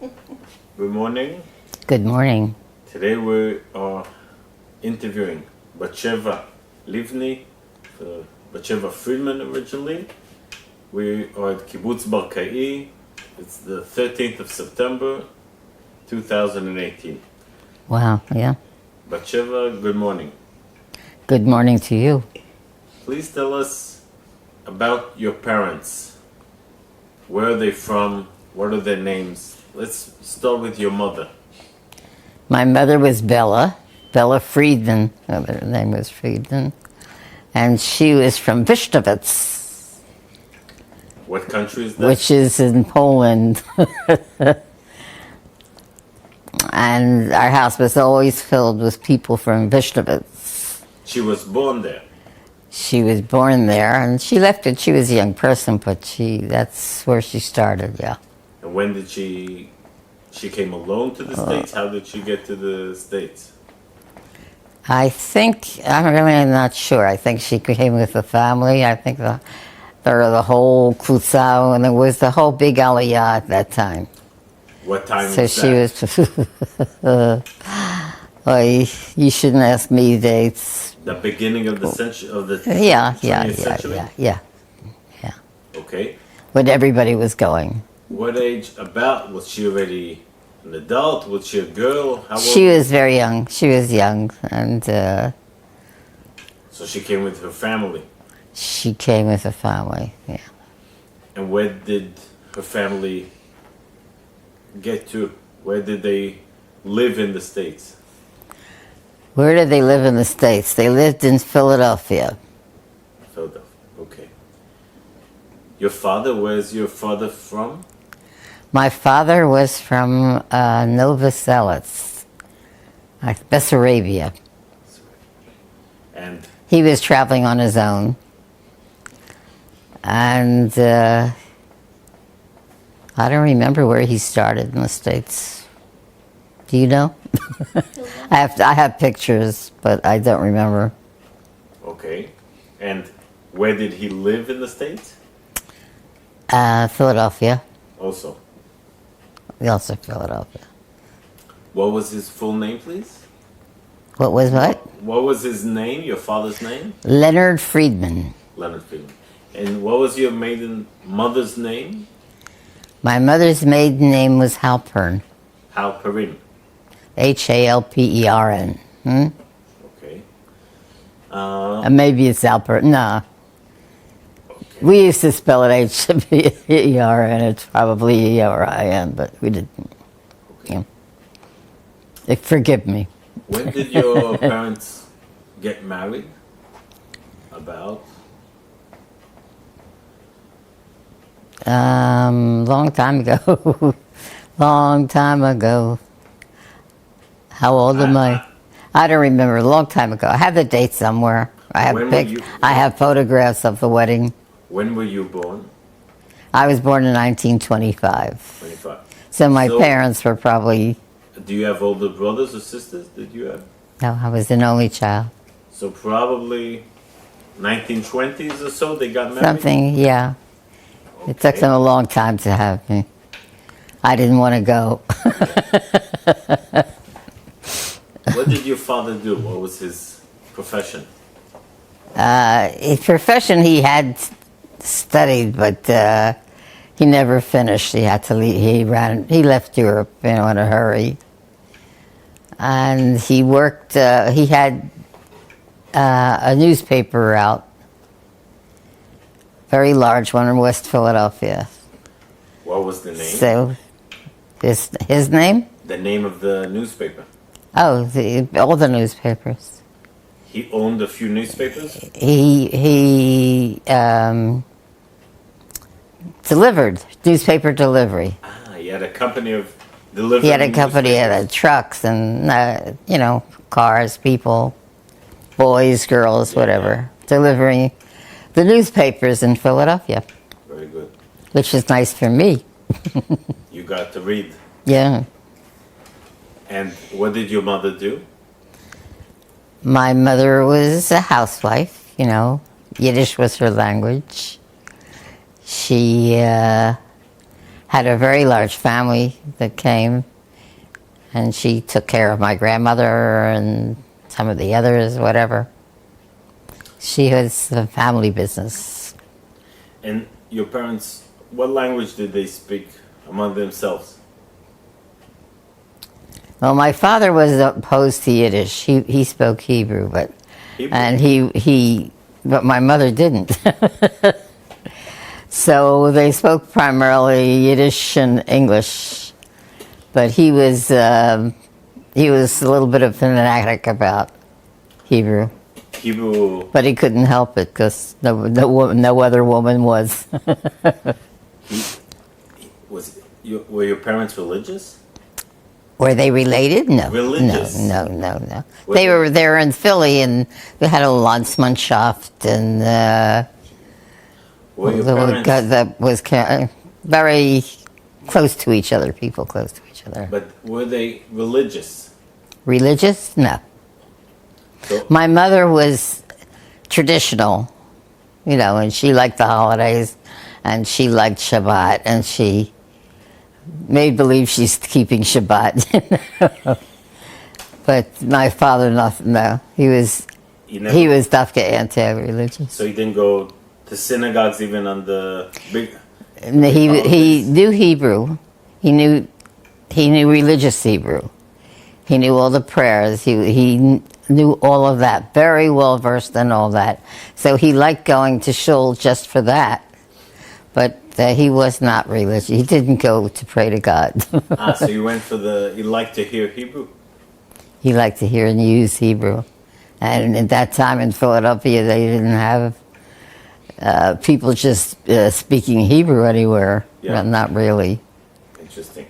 Good morning. Good morning. Today we are interviewing Bat-sheva Livni, Bat-sheva Friedman originally. We are at Kibbutz Barkai. It's the 13th of September, 2018. Wow, yeah. Bat-sheva, good morning. Good morning to you. Please tell us about your parents. Where are they from? What are their names? Let's start with your mother. My mother was Bella Friedman. Her name was Friedman. And she was from Vishnevitz. What country is that? Which is in Poland. And our house was always filled with people from Vishnevitz. She was born there. She was born there, and she left it. She was a young person, but that's where she started, yeah. And when did she came alone to the States? How did she get to the States? I'm really not sure. I think she came with the family. I think the whole Kutzau, and it was the whole big aliyah at that time. What time so was she that? Was, you shouldn't ask me dates. The beginning of the century, of the 20th century? Yeah. Okay. When everybody was going. What age about? Was she already an adult? Was she a girl? How old? She was very young. She was young, and so she came with her family. She came with a family, yeah. And where did her family get to? Where did they live in the States? Where did they live in the States? They lived in Philadelphia. Philadelphia, okay. Your father, where's your father from? My father was from Nova Selitz, Bessarabia. And he was traveling on his own. And I don't remember where he started in the States. Do you know? I have pictures, but I don't remember. Okay. And where did he live in the States? Philadelphia. Also Philadelphia. What was his full name, please? What was what? What was his name, your father's name? Leonard Friedman. Leonard Friedman. And what was your mother's name? My mother's maiden name was Halpern. Halpern. Halpern. Okay. Maybe it's Halpern. No. Okay. We used to spell it H-E-R-N. It's probably E-R-I-N, but we didn't. Okay. Yeah. Forgive me. When did your parents get married? About? Long time ago. Long time ago. How old am I? I don't remember. A long time ago. I have the date somewhere. I have photographs of the wedding. When were you born? I was born in 1925. 25. So my parents were probably... Do you have older brothers or sisters? Did you have? No, I was an only child. So probably 1920s or so they got married? Something, yeah. Okay. It took them a long time to have me. I didn't want to go. What did your father do? What was his profession? His profession, he had studied, but he never finished. He had to leave. He left Europe, in a hurry. And he worked. He had a newspaper out, very large one in West Philadelphia. What was the name? So, his name? The name of the newspaper. Oh, all the newspapers. He owned a few newspapers? He delivered, newspaper delivery. He had a company of delivering. He had a company, had trucks and, cars, people, boys, girls, whatever, delivering the newspapers in Philadelphia. Very good. Which is nice for me. You got to read. Yeah. And what did your mother do? My mother was a housewife, Yiddish was her language. She had a very large family that came, and she took care of my grandmother and some of the others, whatever. She was a family business. And your parents, what language did they speak among themselves? Well, my father was opposed to Yiddish. He spoke Hebrew, but Hebrew? and but my mother didn't. So they spoke primarily Yiddish and English, but he was a little bit of fanatic about Hebrew. Hebrew. But he couldn't help it because no other woman was. Were your parents religious? Were they related? No. Religious? No. They were in Philly, and we had a Landsmannschaft, and were your parents, that was very close to each other. People close to each other. but were they religious? Religious? No. So, My mother was traditional, and she liked the holidays, and she liked Shabbat, and she made believe she's keeping Shabbat. But my father, no. He was dafka anti-religious. so he didn't go to synagogues even on the big. He knew Hebrew. He knew religious Hebrew. He knew all the prayers. He knew all of that. Very well versed in all that. So he liked going to shul just for that. But he was not religious. He didn't go to pray to God. So you went for he liked to hear Hebrew? He liked to hear and use Hebrew. And at that time in Philadelphia, they didn't have people just speaking Hebrew anywhere. Yeah. Not really. Interesting.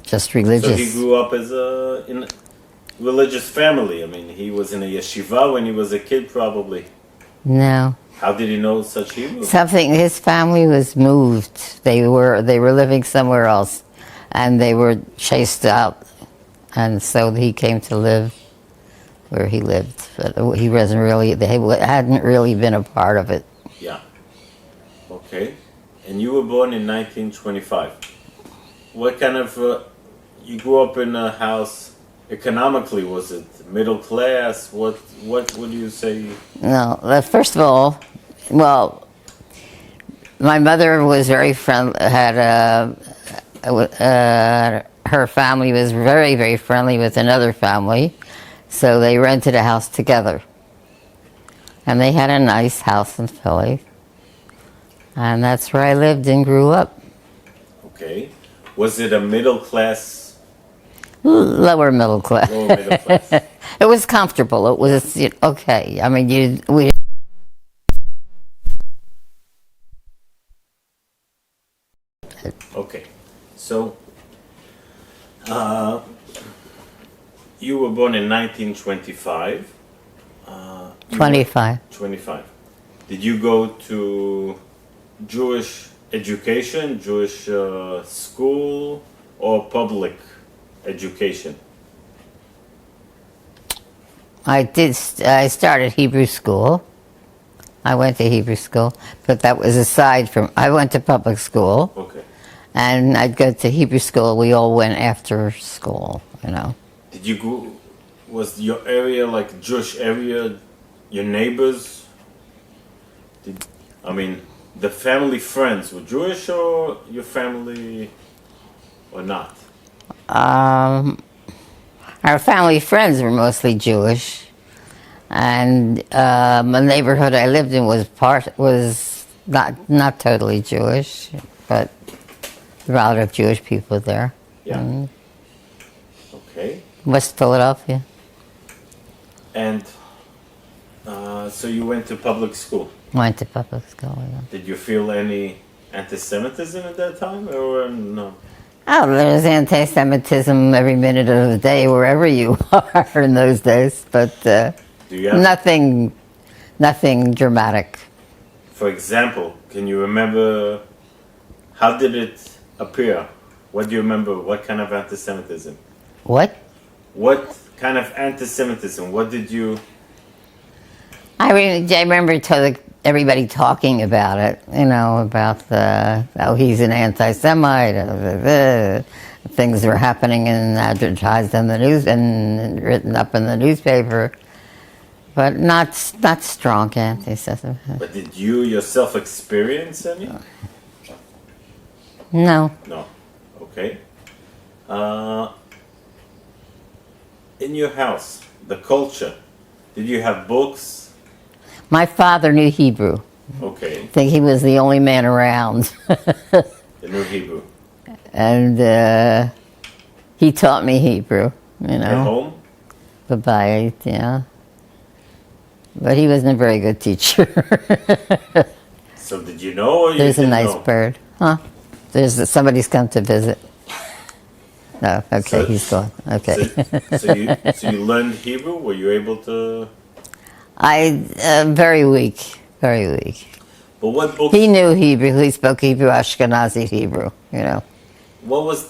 Just religious. So he grew up in a religious family. I mean, he was in a yeshiva when he was a kid, probably. No. How did he know such Hebrew? His family was moved. They were living somewhere else, and they were chased out, and so he came to live where he lived. But he wasn't really. They hadn't really been a part of it. Yeah. Okay. And you were born in 1925. What kind of you grew up in a house? Economically, was it middle class? What would you say? No, first of all, well, my mother was very friendly. Her family was very, very friendly with another family, so they rented a house together, and they had a nice house in Philly, and that's where I lived and grew up. Okay. Was it a middle class? Lower middle class. Lower middle class. It was comfortable. It was okay. I mean, Okay. So, you were born in 1925. 25. 25. Did you go to Jewish education, Jewish school, or public education? I started Hebrew school. I went to Hebrew school, but that was aside from. I went to public school. Okay. And I'd go to Hebrew school. We all went after school, Did you go? Was your area like Jewish area? Your neighbors? The family friends were Jewish, or your family, or not? Our family friends were mostly Jewish, and the neighborhood I lived in was not totally Jewish, but a lot of Jewish people there. Yeah. Okay. West Philadelphia. And so you went to public school. Went to public school, yeah. Did you feel any anti-Semitism at that time, or no? Oh, there's anti-Semitism every minute of the day, wherever you are in those days, but Do you have, nothing dramatic. for example, can you remember, how did it appear? What do you remember? What kind of anti-Semitism? What? What kind of anti-Semitism? What did you... I remember everybody talking about it, about he's an anti-Semite, things that were happening and advertised in the news and written up in the newspaper, but not strong anti-Semitism. But did you yourself experience any? No. No. Okay. In your house, the culture, did you have books? My father knew Hebrew. Okay. I think he was the only man around. They knew Hebrew. And he taught me Hebrew, At home? Bye, yeah. But he wasn't a very good teacher. So did you know or you There's a didn't nice know? bird. Huh? Somebody's come to visit. No, okay, So- he's gone. Okay. So you learned Hebrew? Were you able to? Very weak, very weak. But what books? He knew Hebrew. He spoke Hebrew, Ashkenazi Hebrew, What was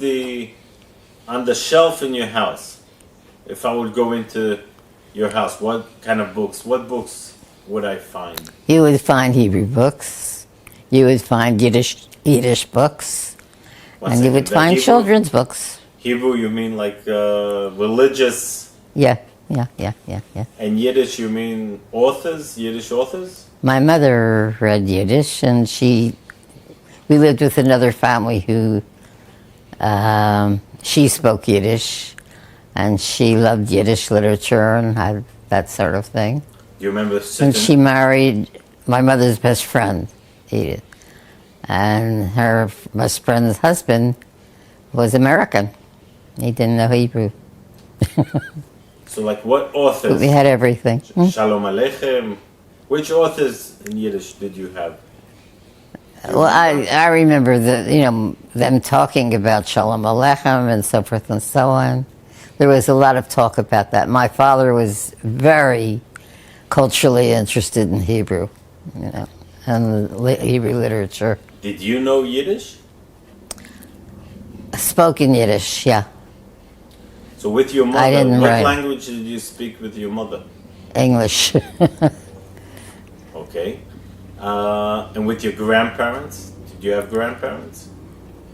on the shelf in your house? If I would go into your house, what kind of books? What books would I find? You would find Hebrew books. You would find Yiddish books. What's And you it? would The find Hebrew? children's books. Hebrew, you mean like religious? Yeah. And Yiddish, you mean authors? Yiddish authors? My mother read Yiddish, and we lived with another family who, she spoke Yiddish, and she loved Yiddish literature and had that sort of thing. Do you remember And sitting? she married my mother's best friend, Edith. And her best friend's husband was American. He didn't know Hebrew. So like what authors? But we had everything. Shalom Aleichem. Which authors in Yiddish did you have? Well, I remember them talking about Shalom Aleichem and so forth and so on. There was a lot of talk about that. My father was very culturally interested in Hebrew, and Hebrew literature. Did you know Yiddish? Spoken Yiddish, yeah. So with your mother, I didn't what write. language did you speak with your mother? English. Okay. And with your grandparents? Did you have grandparents?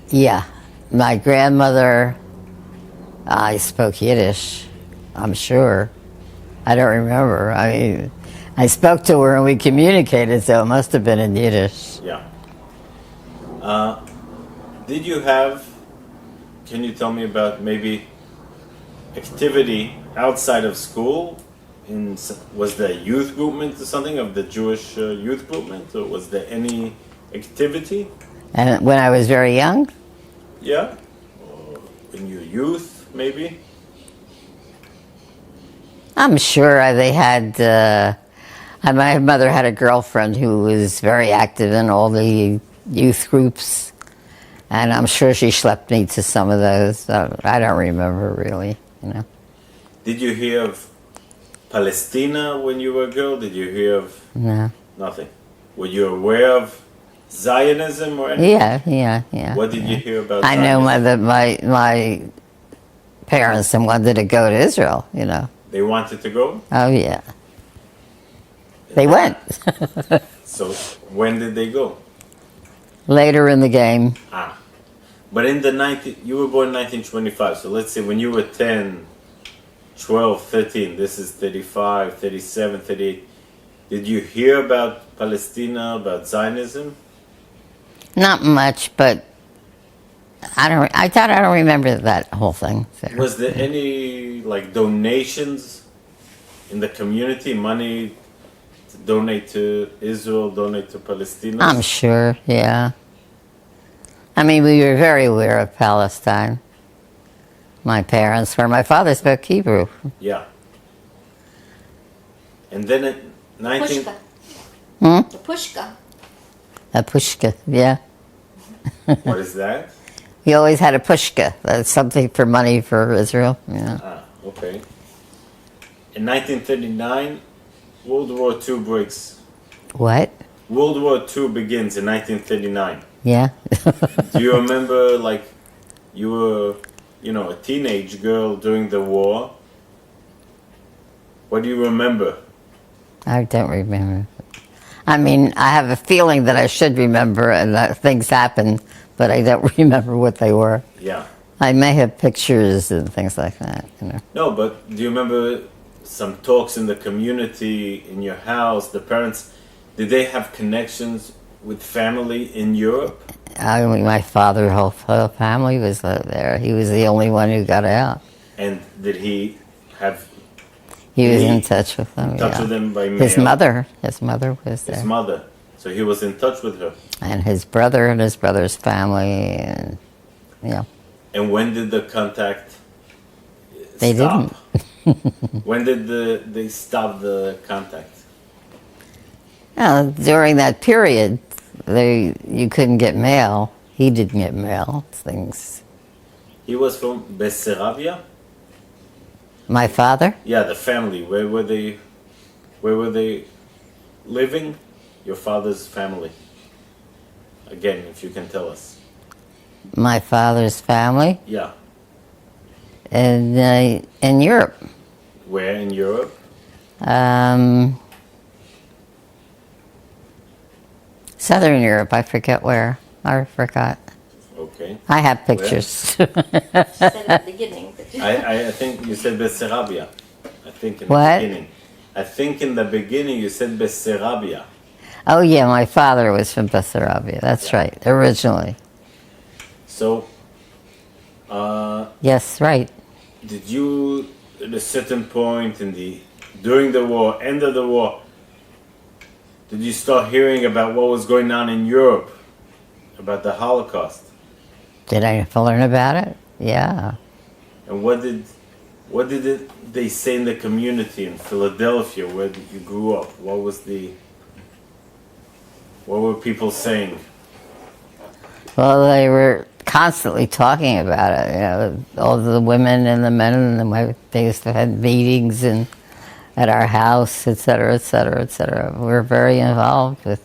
Yeah. My grandmother, I spoke Yiddish, I'm sure. I don't remember. I spoke to her and we communicated, so it must have been in Yiddish. Yeah. Did you have, can you tell me about maybe activity outside of school? Was there a youth movement or something of the Jewish youth movement? Or was there any activity? And when I was very young, Yeah? Or in your youth, maybe? I'm sure they had. My mother had a girlfriend who was very active in all the youth groups, and I'm sure she schlepped me to some of those. I don't remember really, Did you hear of Palestina when you were a girl? Did you hear of No. nothing? Were you aware of Zionism or anything? Yeah. What did you hear about I know Zionism? my parents wanted to go to Israel. They wanted to go? Oh yeah. They went So when did they go? later in the game. But in you were born in 1925, so let's say when you were 10, 12, 13, this is 35, 37, 38, did you hear about Palestina, about Zionism? Not much, but I don't remember that whole thing. So. Was there any donations in the community, money to donate to Israel, donate to Palestine? I'm sure, yeah. We were very aware of Palestine. My parents were. My father spoke Hebrew. Yeah. And then in 19... Pushka. The pushka. A pushka, yeah. What is that? We always had a pushka. That's something for money for Israel. Yeah. Okay. In 1939, World War II breaks. What? World War II begins in 1939. Yeah. Do you remember, you were, a teenage girl during the war? What do you remember? I don't remember. I mean, I have a feeling that I should remember and that things happened, but I don't remember what they were. Yeah. I may have pictures and things like that, you know. No, but do you remember some talks in the community, in your house, the parents, did they have connections with family in Europe? I mean, my father's whole family was there. He was the only one who got out. And did he have... He was in touch with them, in touch yeah. with them by mail? His mother was there. His mother. So he was in touch with her. And his brother and his brother's family, and, yeah. And when did the contact They stop? didn't. When did they stop the contact? During that period, you couldn't get mail. He didn't get mail, things. He was from Bessarabia? My father? Yeah, the family. Where were they living? Your father's family. Again, if you can tell us. My father's family? Yeah. In Europe. Where in Europe? Southern Europe, I forget where. I forgot. Okay. I have pictures. She said at the beginning. But I think you said Bessarabia. I think in What? the beginning. I think in the beginning you said Bessarabia. Oh yeah, my father was from Bessarabia. That's right, originally. So, Yes, right. did you, at a certain point during the war, end of the war, did you start hearing about what was going on in Europe, about the Holocaust? Did I learn about it? Yeah. And what did they say in the community in Philadelphia where you grew up? What were people saying? Well, they were constantly talking about it. You know, all the women and the men, and they used to have meetings at our house, et cetera, et cetera, et cetera. We were very involved with.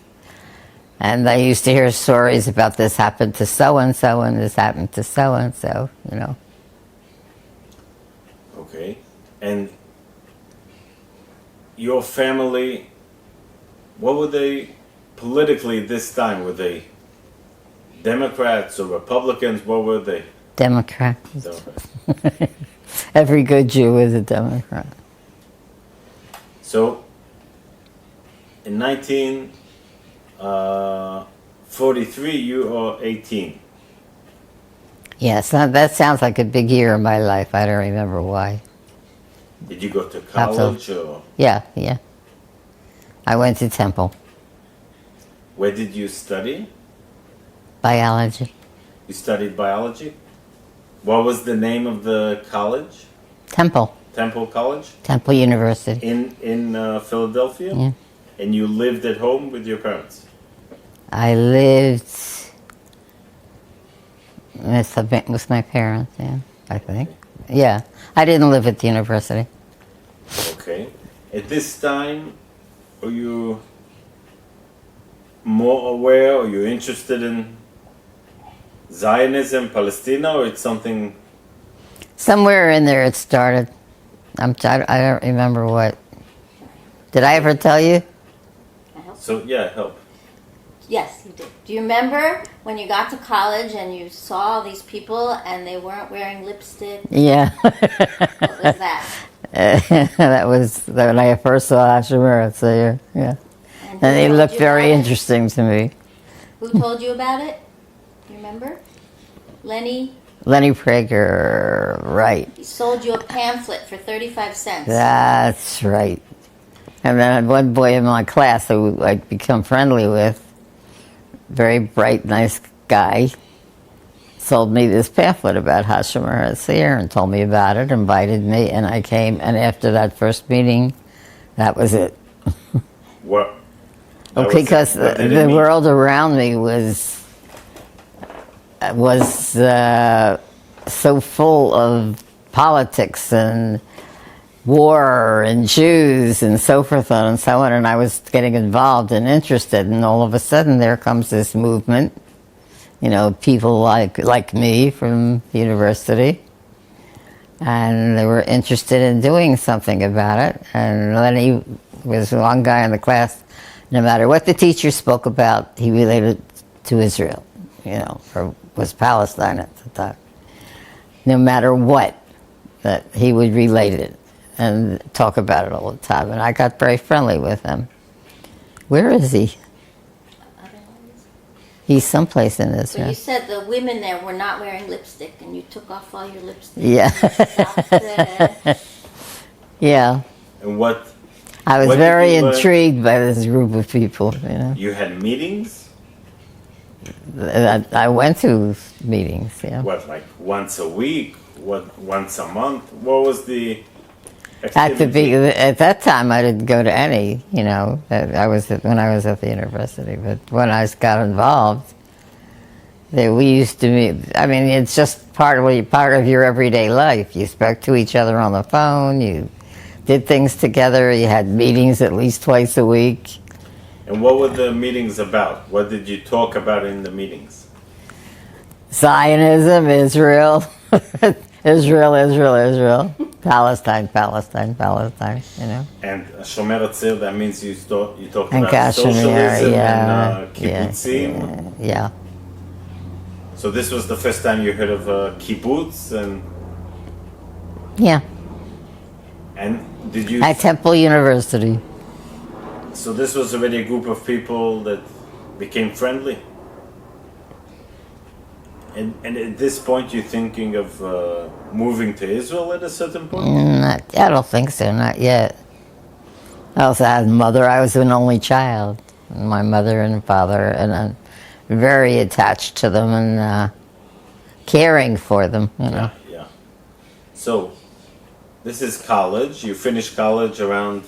And I used to hear stories about this happened to so-and-so and this happened to so-and-so, you know. Okay. And your family, what were they politically this time? Were they Democrats or Republicans? What were they? Democrat. Democrats. Every good Jew is a Democrat. So, in 1943, you are 18. Yes, that sounds like a big year in my life. I don't remember why. Did you go to college or Yeah. I went to Temple. where did you study? Biology. You studied biology? What was the name of the college? Temple. Temple College? Temple University. In Philadelphia? Yeah. And you lived at home with your parents? I lived with my parents, yeah, I think. Yeah, I didn't live at the university. Okay. At this time, are you more aware, or you're interested in Zionism, Palestine, or it's something... Somewhere in there it started. I don't remember what. Did I ever tell you? So, yeah, help. yes, you did. Do you remember when you got to college and you saw these people and they weren't wearing lipstick? Yeah. What was that? That was when I first saw Hashemira, so yeah. And And they who told looked you very about it? interesting to me. Who told you about it? You remember? Lenny? Lenny Prager, right. He sold you a pamphlet for 35 cents. That's right. And then I had one boy in my class who I'd become friendly with, very bright, nice guy, sold me this pamphlet about Hashemira Seir and told me about it, invited me, and I came, and after that first meeting, that was it. What? Because the world around me was so full of politics and war and Jews and so forth and so on, and I was getting involved and interested, and all of a sudden there comes this movement, you know, people like me from the university, and they were interested in doing something about it, and Lenny was one guy in the class No matter what the teacher spoke about, he related to Israel, or was Palestine at the time. No matter what, that he would relate it and talk about it all the time. And I got very friendly with him. Where is he? He's someplace in So Israel. you said the women there were not wearing lipstick, and you took off all your lipstick. Yeah. Yeah. And what I was What did very you learn? intrigued by this group of people. You had meetings? I went to meetings. Yeah. What, like once a week? What, once a month? What was the At that time, I didn't go to any. When I was at the university. But when I got involved, we used to meet. I mean, it's just part of your everyday life. You spoke to each other on the phone. You did things together. You had meetings at least twice a week. And what were the meetings about? What did you talk about in the meetings? Zionism, Israel, Israel, Palestine. And Shomer Atzir, that means you talked And about Kashmir, socialism yeah, and kibbutzim. Yeah. So this was the first time you heard of kibbutz, Yeah. and did you? At Temple University. So this was already a group of people that became friendly. And at this point, you're thinking of moving to Israel at a certain point? I don't think so, not yet. I also had a mother. I was an only child. My mother and father, and I'm very attached to them and caring for them, Yeah. So, this is college. You finished college around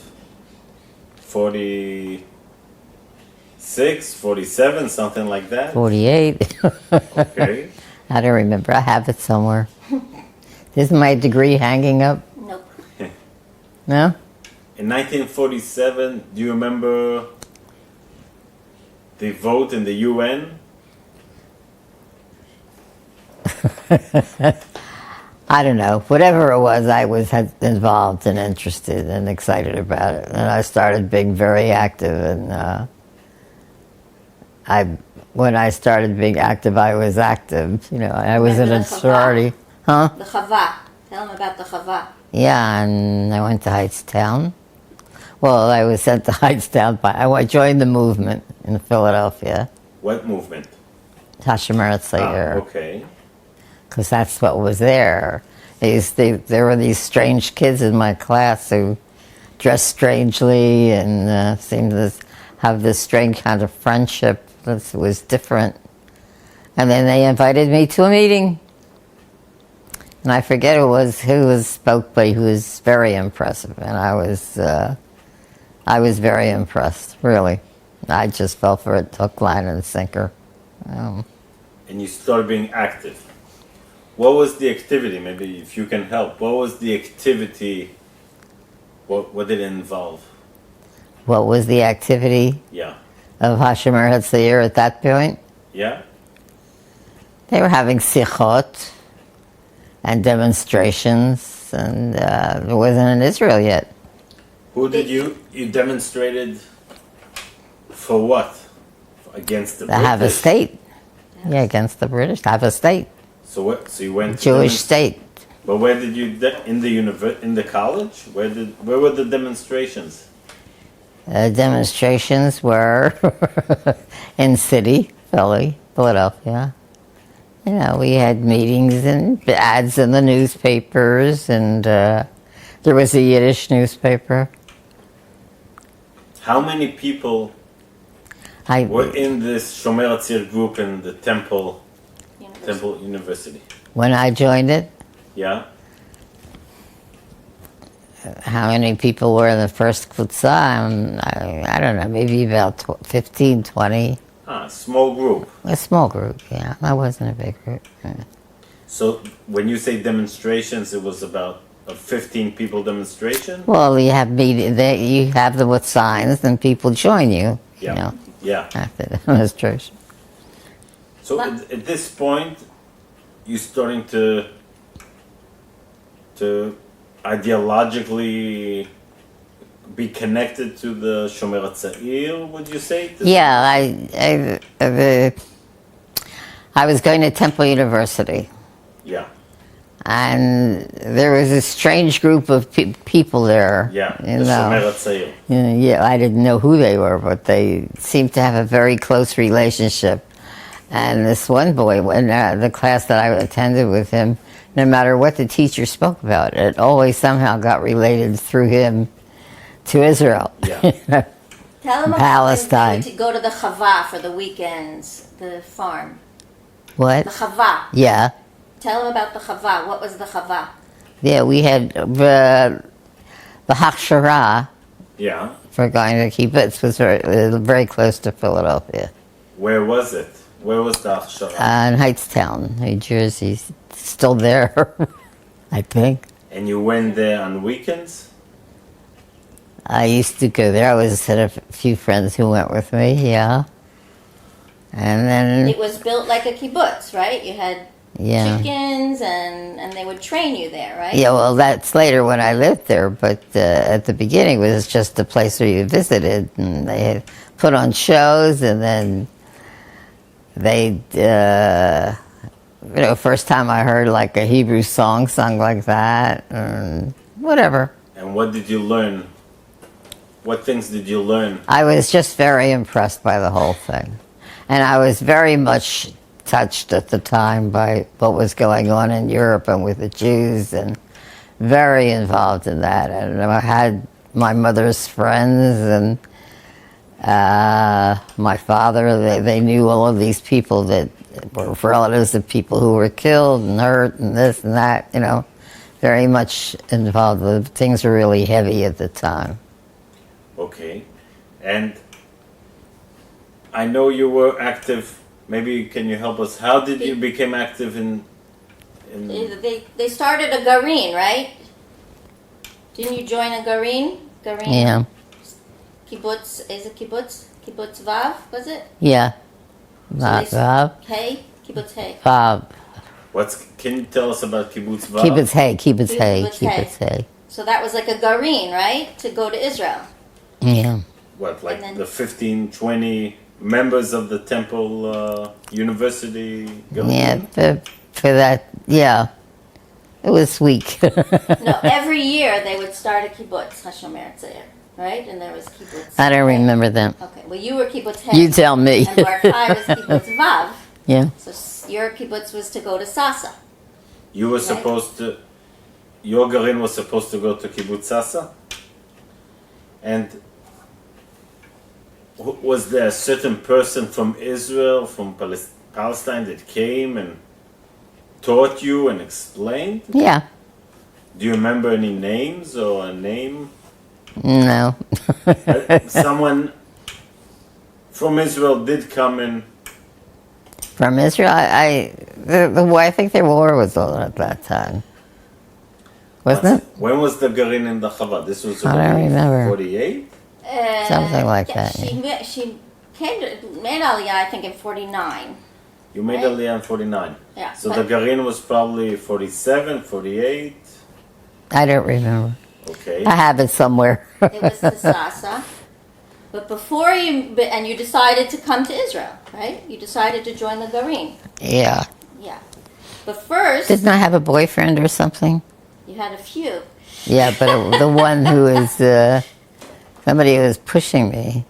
46, 47, something like that? 48. Okay. I don't remember. I have it somewhere. Isn't my degree hanging up? Nope. No? In 1947, do you remember the vote in the UN? I don't know. Whatever it was, I was involved and interested and excited about it. And I started being very active. And when I started being active, I was active. I was in a sorority. Huh? The Chava. Tell them about the Chava. Yeah, and I went to Heightstown. Well, I was sent to Heightstown. I joined the movement in Philadelphia. What movement? Hashemer Tzayer. Okay. Because that's what was there. There were these strange kids in my class who dressed strangely and seemed to have this strange kind of friendship that was different. And then they invited me to a meeting. And I forget who spoke, but he was very impressive. And I was very impressed, really. I just fell for it, hook, line, and sinker. And you started being active. What was the activity? Maybe if you can help. What was the activity? What did it involve? What was the activity Yeah. of Hashemer Tzayer at that point? Yeah? They were having sichot and demonstrations, and it wasn't in Israel yet. Who did you demonstrated for what? Against the To have a British? state. Yeah, against the British. To have a state. So what? So you went to Jewish state. But where did you in the college? Where were the demonstrations? Demonstrations were in city, Philadelphia. We had meetings and ads in the newspapers, and there was a Yiddish newspaper. How many people were in this Shomer Atzir group in the Temple University? When I joined it, Yeah? how many people were in the first Kibbutz? I don't know, maybe about 15, 20. Small group. A small group, yeah. That wasn't a big group. Yeah. So when you say demonstrations, it was about a 15 people demonstration? Well, you have you have them with signs, and people join you. Yeah. After the demonstration. So at this point, you're starting to ideologically be connected to the Shomer HaTzair, would you say? Yeah, I was going to Temple University, Yeah, and there was a strange group of people there. yeah, you the know. Shomer HaTzair. Yeah, I didn't know who they were, but they seemed to have a very close relationship. And this one boy, in the class that I attended with him, no matter what the teacher spoke about, it always somehow got related through him to Israel. Yeah. Tell them about Palestine. when you would go to the Chava for the weekends, the farm. What? The Chava. Yeah. Tell them about the Chava. What was the Chava? Yeah, we had the Hachshara Yeah. for going to Kibbutz was very close to Philadelphia. Where was it? Where was the Achshara? In Hightstown, New Jersey. Still there, I think. And you went there on weekends? I used to go there. I had a few friends who went with me, yeah. And then, It was built like a kibbutz, right? You had yeah. chickens, and they would train you there, right? Yeah, well, that's later when I lived there, but at the beginning it was just a place where you visited, and they had put on shows, and then they, first time I heard like a Hebrew song sung like that, and whatever. And what did you learn? What things did you learn? I was just very impressed by the whole thing. And I was very much touched at the time by what was going on in Europe and with the Jews, and very involved in that. And I had my mother's friends and my father. They knew all of these people that were relatives of people who were killed and hurt and this and that, very much involved. The things were really heavy at the time. Okay. And I know you were active. Maybe can you help us? How did you become active in They started a garin, right? Didn't you join a garin? Garin? Yeah. Kibbutz, is it kibbutz? Kibbutz Vav, was it? Yeah. they- Vav. Hey? Kibbutz Hey. Vav. Can you tell us about Kibbutz Vav? Kibbutz Hay, Kibbutz Hay, Kibbutz Hay. Kibbutz Hay. So that was like a garin, right? To go to Israel. Yeah. What, like And then- the 15, 20 members of the Temple University? Yeah, for that, yeah. It was weak. No, every year they would start a kibbutz, Hashomer Tzair, right? And there was kibbutz. I don't Hey. remember them. Okay, well you were kibbutz Hey. You tell me. And Barkay was kibbutz Vav. Yeah. So your kibbutz was to go to Sasa. You were Right. supposed to, your Garin was supposed to go to Kibbutz Sasa? And was there a certain person from Israel, from Palestine that came and taught you and explained? Yeah. Do you remember any names or a name? No. Someone from Israel did come in. From Israel, I think their war was on at that time. Wasn't it? When was the Garin in the Chava? This was I don't remember. 48? Something like yeah, that, She came to, made Aliyah, I think, in 49. You made Right. Aliyah in 49. Yeah. So but the Garin was probably 47, 48. I don't remember. Okay. I have it somewhere. it was to Sasa. But before and you decided to come to Israel, right? You decided to join the Garin. Yeah. Yeah. But first, Didn't I have a boyfriend or something? you had a few. Yeah, but the one who was, somebody who was pushing me.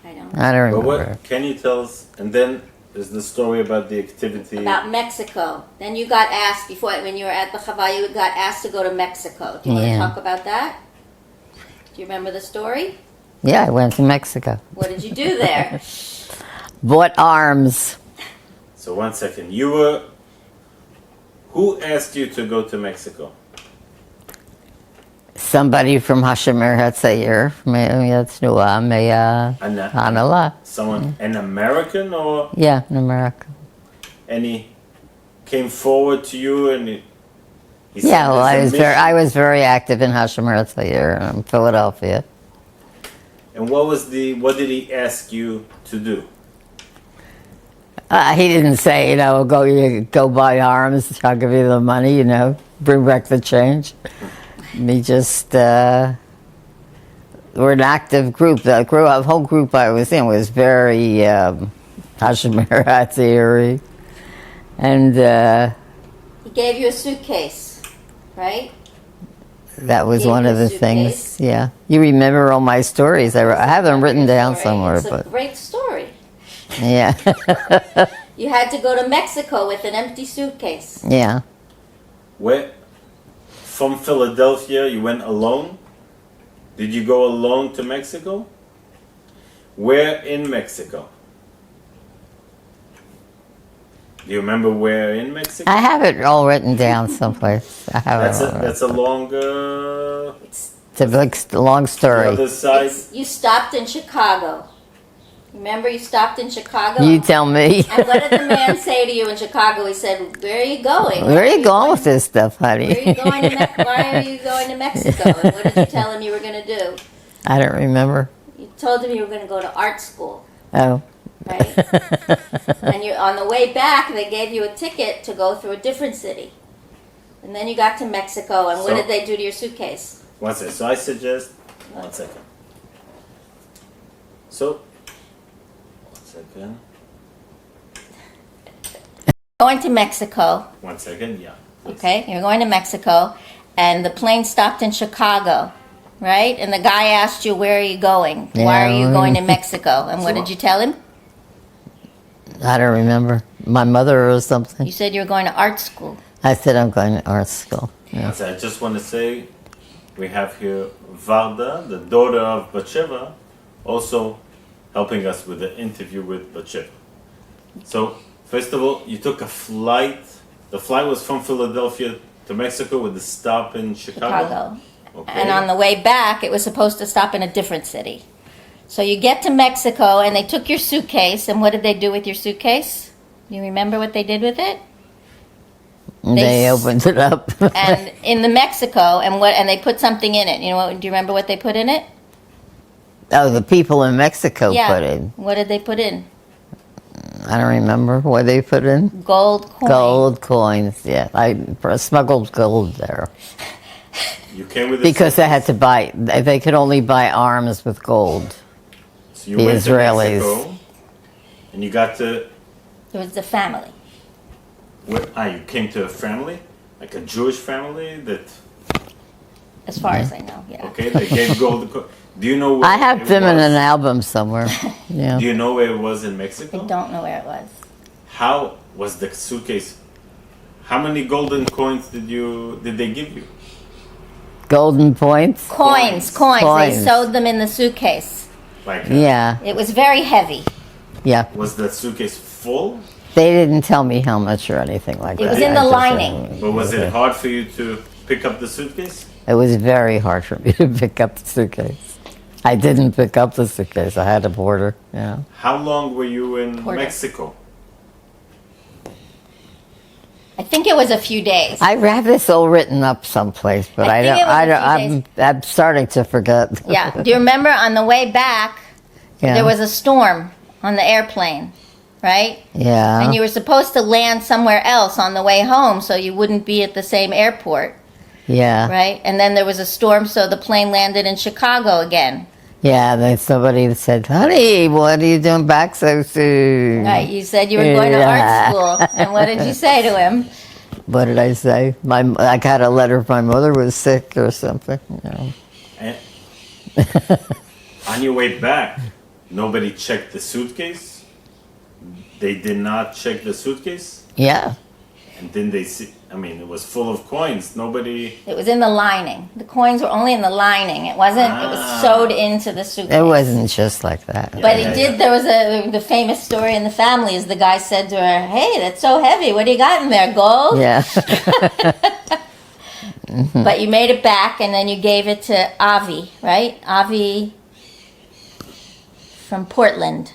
I don't I don't But remember. what can you tell us? And then there's the story about the activity. About Mexico. Then you got asked before, when you were at the Chava, you got asked to go to Mexico. Do you want Yeah. to talk about that? Do you remember the story? Yeah, I went to Mexico. What did you do there? Bought arms. So 1 second. Who asked you to go to Mexico? Somebody from Hashomer HaTzair, Hanala. Someone, an American or Yeah, in America. any came forward to you and he said, Yeah, well, "There's a I mission." was very active in Hashomer HaTzair in Philadelphia. And what did he ask you to do? He didn't say, go buy arms, I'll give you the money, bring back the change. He just were an active group. The whole group I was in was very Hashemir, and He gave you a suitcase, right? that was Gave one you of a the suitcase. things. Yeah, you remember all my stories. I have them written down somewhere, It's a but great story. yeah, You had to go to Mexico with an empty suitcase. yeah. Where? From Philadelphia, you went alone? Did you go alone to Mexico? Where in Mexico? Do you remember where in Mexico? I have it all written down someplace. I have That's it. All that's a written. longer. It's, It's a big, long The story. other side. you stopped in Chicago. Remember you stopped in Chicago? You tell me. And what did the man say to you in Chicago? He said, "Where are you going? Where are you going with this stuff, honey? Where are you going to Why are you going to Mexico? And what did you tell him you were going to do? I don't remember. You told him you were going to go to art school, Oh. right? And you on the way back, they gave you a ticket to go through a different city. And then you got to Mexico, and what So- did they do to your suitcase? One second. So I suggest. 1 second. So. 1 second. Going to Mexico, 1 second. Yeah. please. okay? You're going to Mexico, and the plane stopped in Chicago, right? And the guy asked you, "Where are you going? Why are you Yeah. going to Mexico?" And what did you tell him? I don't remember. My mother or something. You said you were going to art school. I said I'm going to art school. Yeah. So I just want to say, we have here Varda, the daughter of Bat-sheva, also helping us with the interview with Bat-sheva. So, first of all, you took a flight. The flight was from Philadelphia to Mexico with the stop in Chicago. Chicago. Okay. And on the way back, it was supposed to stop in a different city. So you get to Mexico, and they took your suitcase, and what did they do with your suitcase? You remember what they did with it? They opened it up. And in the Mexico, and they put something in it. You know what? Do you remember what they put in it? Oh, the people in Mexico put in. What did they put in? I don't remember what they put in. Gold coin. Gold coins. Yeah, I smuggled gold there You came with because they had to buy. They could only buy arms with gold. So you the went Israelis. to Mexico, and you got to. It was the family. You came to a family, like a Jewish family that. As far as I know, yeah. Okay, they gave gold. Do you know where I have it them in was? an album somewhere. Yeah. Do you know where it was in I Mexico? don't know where it was. How was the suitcase? How many golden coins did they give you? Golden points. Coins. They Coins. sewed them in the suitcase. Like, Yeah, It was very heavy. yeah. was the suitcase full? They didn't tell me how much or anything like It that. was in I the just lining. But was it hard for you to pick up the suitcase? It was very hard for me to pick up the suitcase. I didn't pick up the suitcase. I had to board her. How long were you in Porter. Mexico? I think it was a few days. I have this all written up someplace, but I I think don't. it was I a don't. few I'm starting to forget. Yeah. Do you remember on the way back, Yeah. there was a storm on the airplane, right? Yeah. And you were supposed to land somewhere else on the way home so you wouldn't be at the same airport, Yeah. right? And then there was a storm, so the plane landed in Chicago again. Yeah. Then somebody said, "Honey, what are you doing back so soon?" Right? You said you were going to art Yeah. school. And what did you say to him? What did I say? I got a letter. My mother was sick or something. And on your way back, nobody checked the suitcase? They did not check the suitcase? Yeah. And then they see, it was full of coins. Nobody. It was in the lining. The coins were only in the lining. It wasn't. It was sewed into the suitcase. It wasn't just like that. But Yeah, it did. There was the famous story in the family is the guy said to her, "Hey, that's so heavy. What do you got in there? Gold?" Yeah. But you made it back, and then you gave it to Avi, right? Avi from Portland.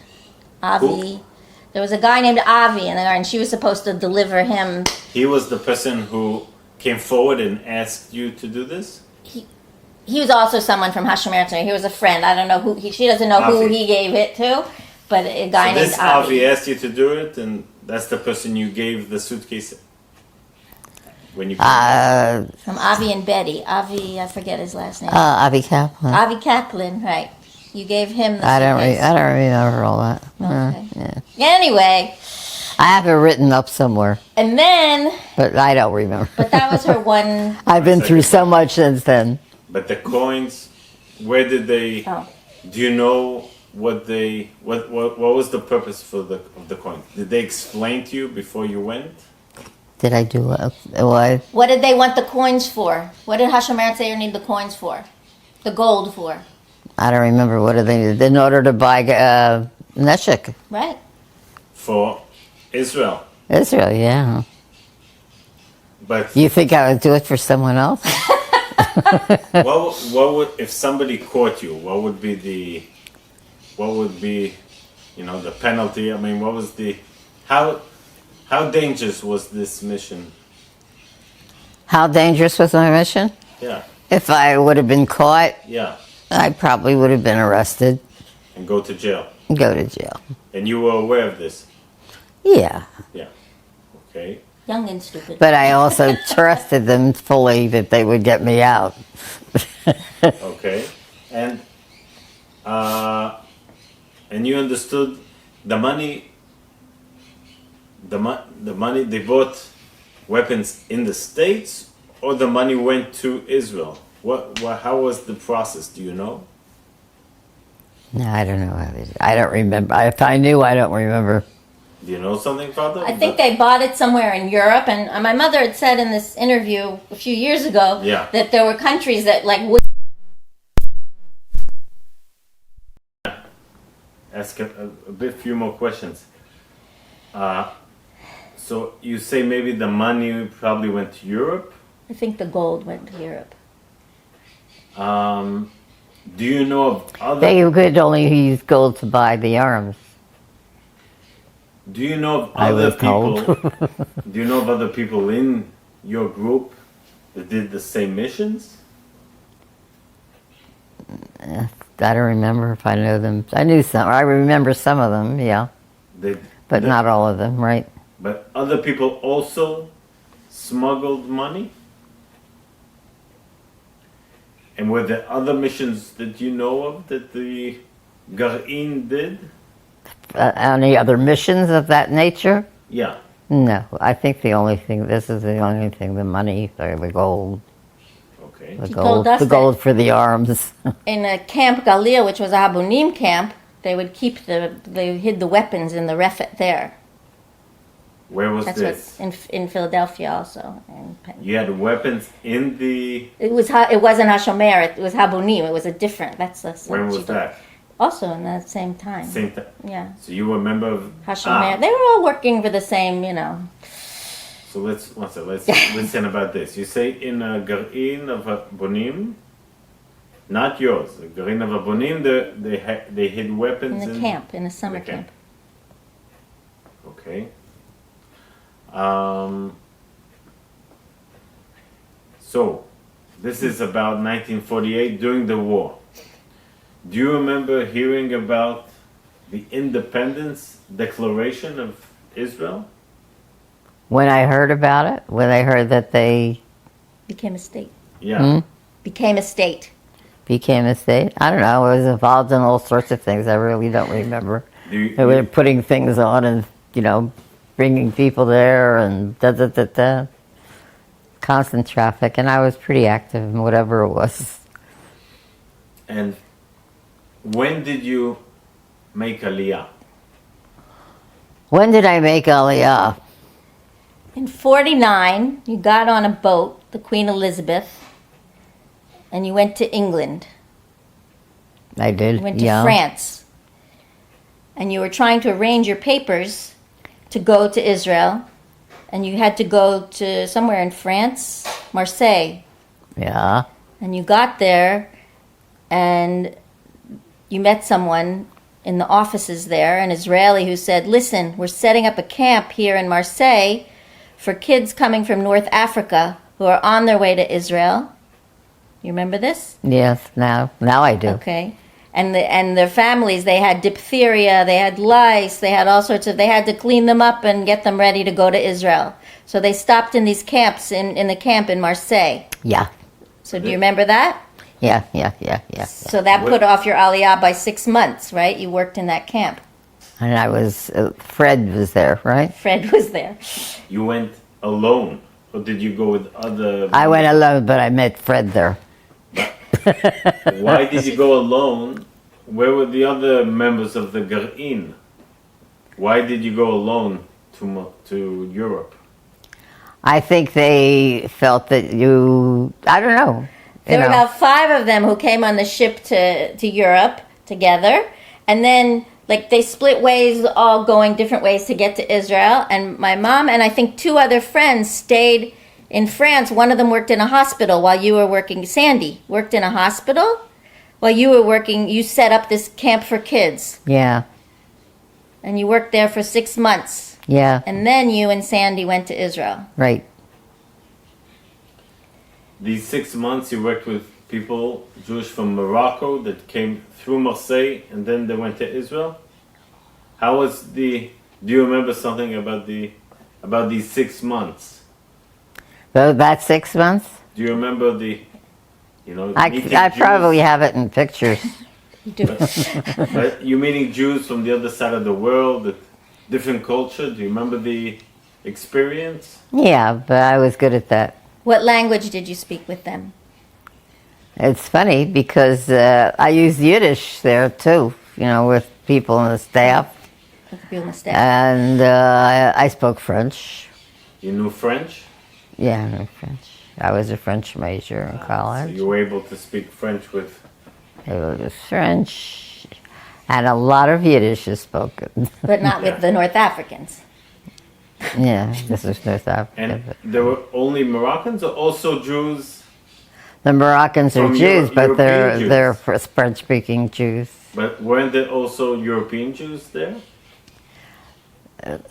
Avi. Who? There was a guy named Avi in there, and she was supposed to deliver him. He was the person who came forward and asked you to do this? He was also someone from Hashemir. He was a friend. I don't know who. She doesn't know who Avi. he gave it to, but a guy So named this Avi. Avi asked you to do it, and that's the person you gave the suitcase. when you? From Avi and Betty. Avi, I forget his last name. Avi Kaplan. Avi Kaplan, right. You gave him the I don't suitcase. remember all that. Okay. Anyway, I have it written up somewhere, and then, but I don't remember. but that was her one. I've been through so much since then. But the coins, where did they? Oh. Do you know what they? What was the purpose of the coin? Did they explain to you before you went? Did I do what? What did they want the coins for? What did Hashomer Tzair need the coins for? The gold for? I don't remember. What did they need? In order to buy neshek. Right. For Israel. Israel, yeah. But You think I would do it for someone else? what would if somebody caught you? What would be the the penalty? I mean, what was the how dangerous was this mission? How dangerous was my mission? Yeah, If I would have been caught, yeah, I probably would have been arrested and go to jail. and go to jail. And you were aware of this. Yeah. Yeah. Okay. Young and stupid. But I also trusted them fully that they would get me out. Okay. And you understood the money. The money they bought weapons in the States, or the money went to Israel. How was the process? Do you know? No, I don't know. I don't remember. If I knew, I don't remember. Do you know something, Father? I think they bought it somewhere in Europe, and my mother had said in this interview a few years ago Yeah. that there were countries that would Ask a few more questions. So you say maybe the money probably went to Europe. I think the gold went to Europe. Do you know of other? They could only use gold to buy the arms. Do you know of I other was told. people? Do you know of other people in your group that did the same missions? I don't remember if I know them. I knew some. I remember some of them, yeah. But not all of them, right? But other people also smuggled money? And were there other missions that you know of that the Gar'in did? Any other missions of that nature? Yeah. No. I think this is the only thing, the money, or the gold. Okay. The He gold, told us the gold for the arms. In a Camp Galil, which was a Habunim camp, they would they hid the weapons in the refit there. Where was That's this? what in Philadelphia also. You had weapons in the... It wasn't Hashomer, it was Habunim. It was a different. When was that? Also in that same time. Same time. Yeah. So you were a member of... Hashomer. They were all working for the same, So let's listen about this. You say in a Gar'in of Abonim, not yours, a Gar'in of Abonim, they hid weapons in the camp, in a summer camp. Okay. So, this is about 1948, during the war. Do you remember hearing about the Independence Declaration of Israel? When I heard about it, when I heard that they Became a state. Yeah. Became a state. became a state, I don't know, I was involved in all sorts of things. I really don't remember. They were putting things on and, bringing people there and da-da-da-da. Constant traffic, and I was pretty active in whatever it was. And when did you make Aliyah? When did I make Aliyah? In 49, you got on a boat, the Queen Elizabeth, and you went to England. I did, You went to France. And you were trying to arrange your papers to go to Israel. And you had to go to somewhere in France, Marseille. Yeah. And you got there and you met someone in the offices there, an Israeli, who said, listen, we're setting up a camp here in Marseille for kids coming from North Africa who are on their way to Israel. You remember this? Yes, now I do. Okay. and their families, they had diphtheria, they had lice, they had all sorts of, they had to clean them up and get them ready to go to Israel. So they stopped in these camps, in the camp in Marseille. Yeah. So do you remember that? Yeah. So that put off your aliyah by 6 months, right? You worked in that camp. And I was, Fred was there, right? Fred was there. You went alone, or did you go with other? I went alone, but I met Fred there. Why did you go alone? Where were the other members of the Gar'in? Why did you go alone to Europe? I think they felt that I don't know. There were about 5 of them who came on the ship to Europe together, and then like they split ways, all going different ways to get to Israel. And my mom and I think 2 other friends stayed in France. One of them worked in a hospital while you were working. Sandy worked in a hospital while you were working. You set up this camp for kids. Yeah. And you worked there for 6 months. Yeah. And then you and Sandy went to Israel. Right. These 6 months you worked with people, Jewish from Morocco, that came through Marseille and then they went to Israel. How was do you remember something about these 6 months? That 6 months? Do you remember I probably have it in pictures. You do. But you meeting Jews from the other side of the world, different culture. Do you remember the experience? Yeah, but I was good at that. What language did you speak with them? It's funny because I used Yiddish there too, with people on the staff. With the people on the staff. And I spoke French. You knew French? Yeah, I knew French. I was a French major in college. So you were able to speak French with... It was French, and a lot of Yiddish is spoken. But not with the North Africans. Yeah, this is North Africa. And there were only Moroccans or also Jews? The Moroccans are From Jews, but European they're Jews. French-speaking Jews. But weren't there also European Jews there?